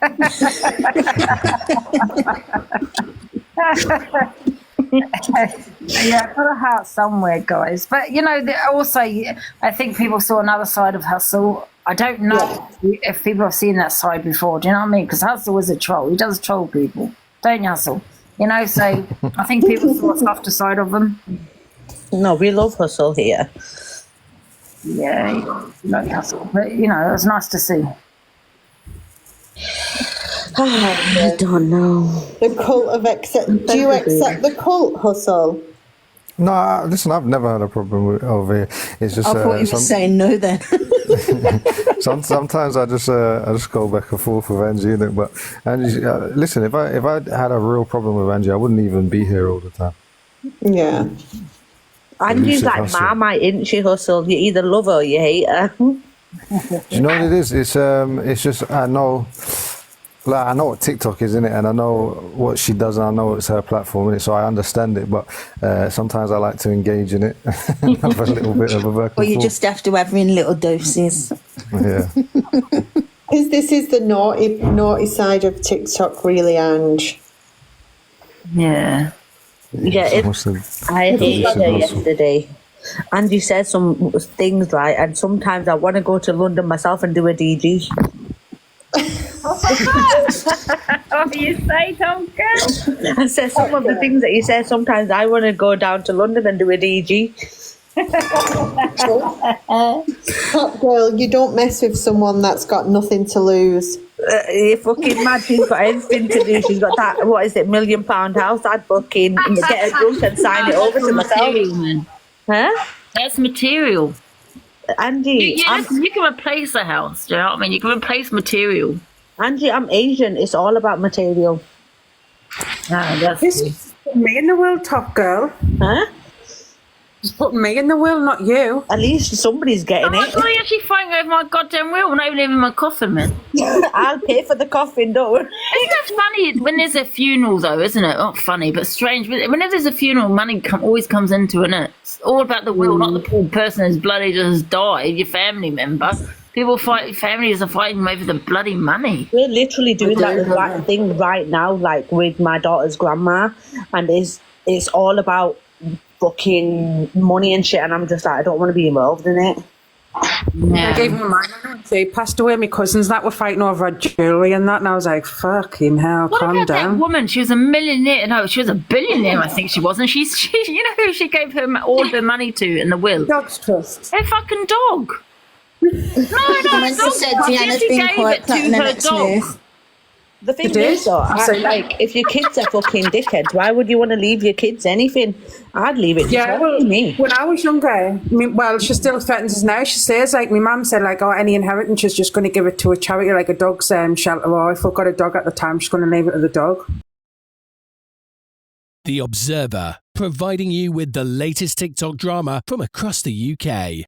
I've got a heart somewhere, guys. But also, I think people saw another side of Hustle. I don't know if people have seen that side before. Do you know what I mean? Because Hustle is a troll. He does troll people. Don't you, Hustle? So I think people saw a softer side of him. No, we love Hustle here. Yeah, like Hustle. But, it was nice to see. I don't know. The cult of do you accept the cult, Hustle? No, listen, I've never had a problem with over here. It's just. I thought you were saying no then. Sometimes I just go back and forth with Angie, innit? But Angie, listen, if I had a real problem with Angie, I wouldn't even be here all the time. Yeah. Angie's like Marmite, isn't she, Hustle? You either love her or you hate her. Do you know what it is? It's just I know what TikTok is, innit? And I know what she does, and I know it's her platform, innit? So I understand it, but sometimes I like to engage in it and have a little bit of a back and Well, you forth. just have to have her in little doses. Yeah. This is the naughty side of TikTok, really, Ange. Yeah. Yeah, I hated her yesterday. Angie said some things right, and sometimes I want to go to London myself and do a DG. What do you say, Tonka? I said some of the things that you said. Sometimes I want to go down to London and do a DG. Top girl, you don't mess with someone that's got nothing to lose. You fucking mad, she's got everything to do. She's got that, what is it, £1 million house. I'd fucking get a drunk and sign it over to myself. Huh? That's material. Angie, you can replace a house. Do you know what I mean? You can replace material. Angie, I'm Asian. It's all about material. Just put me in the world, top girl. Huh? Just put me in the will, not you. At least somebody's getting it. God, you're actually fighting over my goddamn will, not even my coffin, man. I'll pay for the coffin, don't worry. Isn't that funny when there's a funeral, though, isn't it? Not funny, but strange. Whenever there's a funeral, money always comes into it. It's all about the will, not the poor person who's bloody just died, your family member. Families are fighting over the bloody money. We're literally doing that thing right now, like with my daughter's grandma, and it's all about fucking money and shit, and I'm just like, I don't want to be involved in it. I gave him mine. He passed away. My cousins that were fighting over her jewellery and that, and I was like, fucking hell, calm down. That woman, she was a millionaire. No, she was a billionaire, I think she was. And she you know who she gave all her money to in the will? Dog's trust. Her fucking dog. No, said Deanna's been quite platinum next move. The thing is, though, if your kids are fucking dickheads, why would you want to leave your kids anything? I'd leave it to me. When I was younger, well, she still threatens us now. She says, like, my mum said, like, any inheritance, she's just going to give it to a charity, like a dog's shelter. Or if I've got a dog at the time, she's going to leave it to the dog. The Observer, providing you with the latest TikTok drama from across the UK.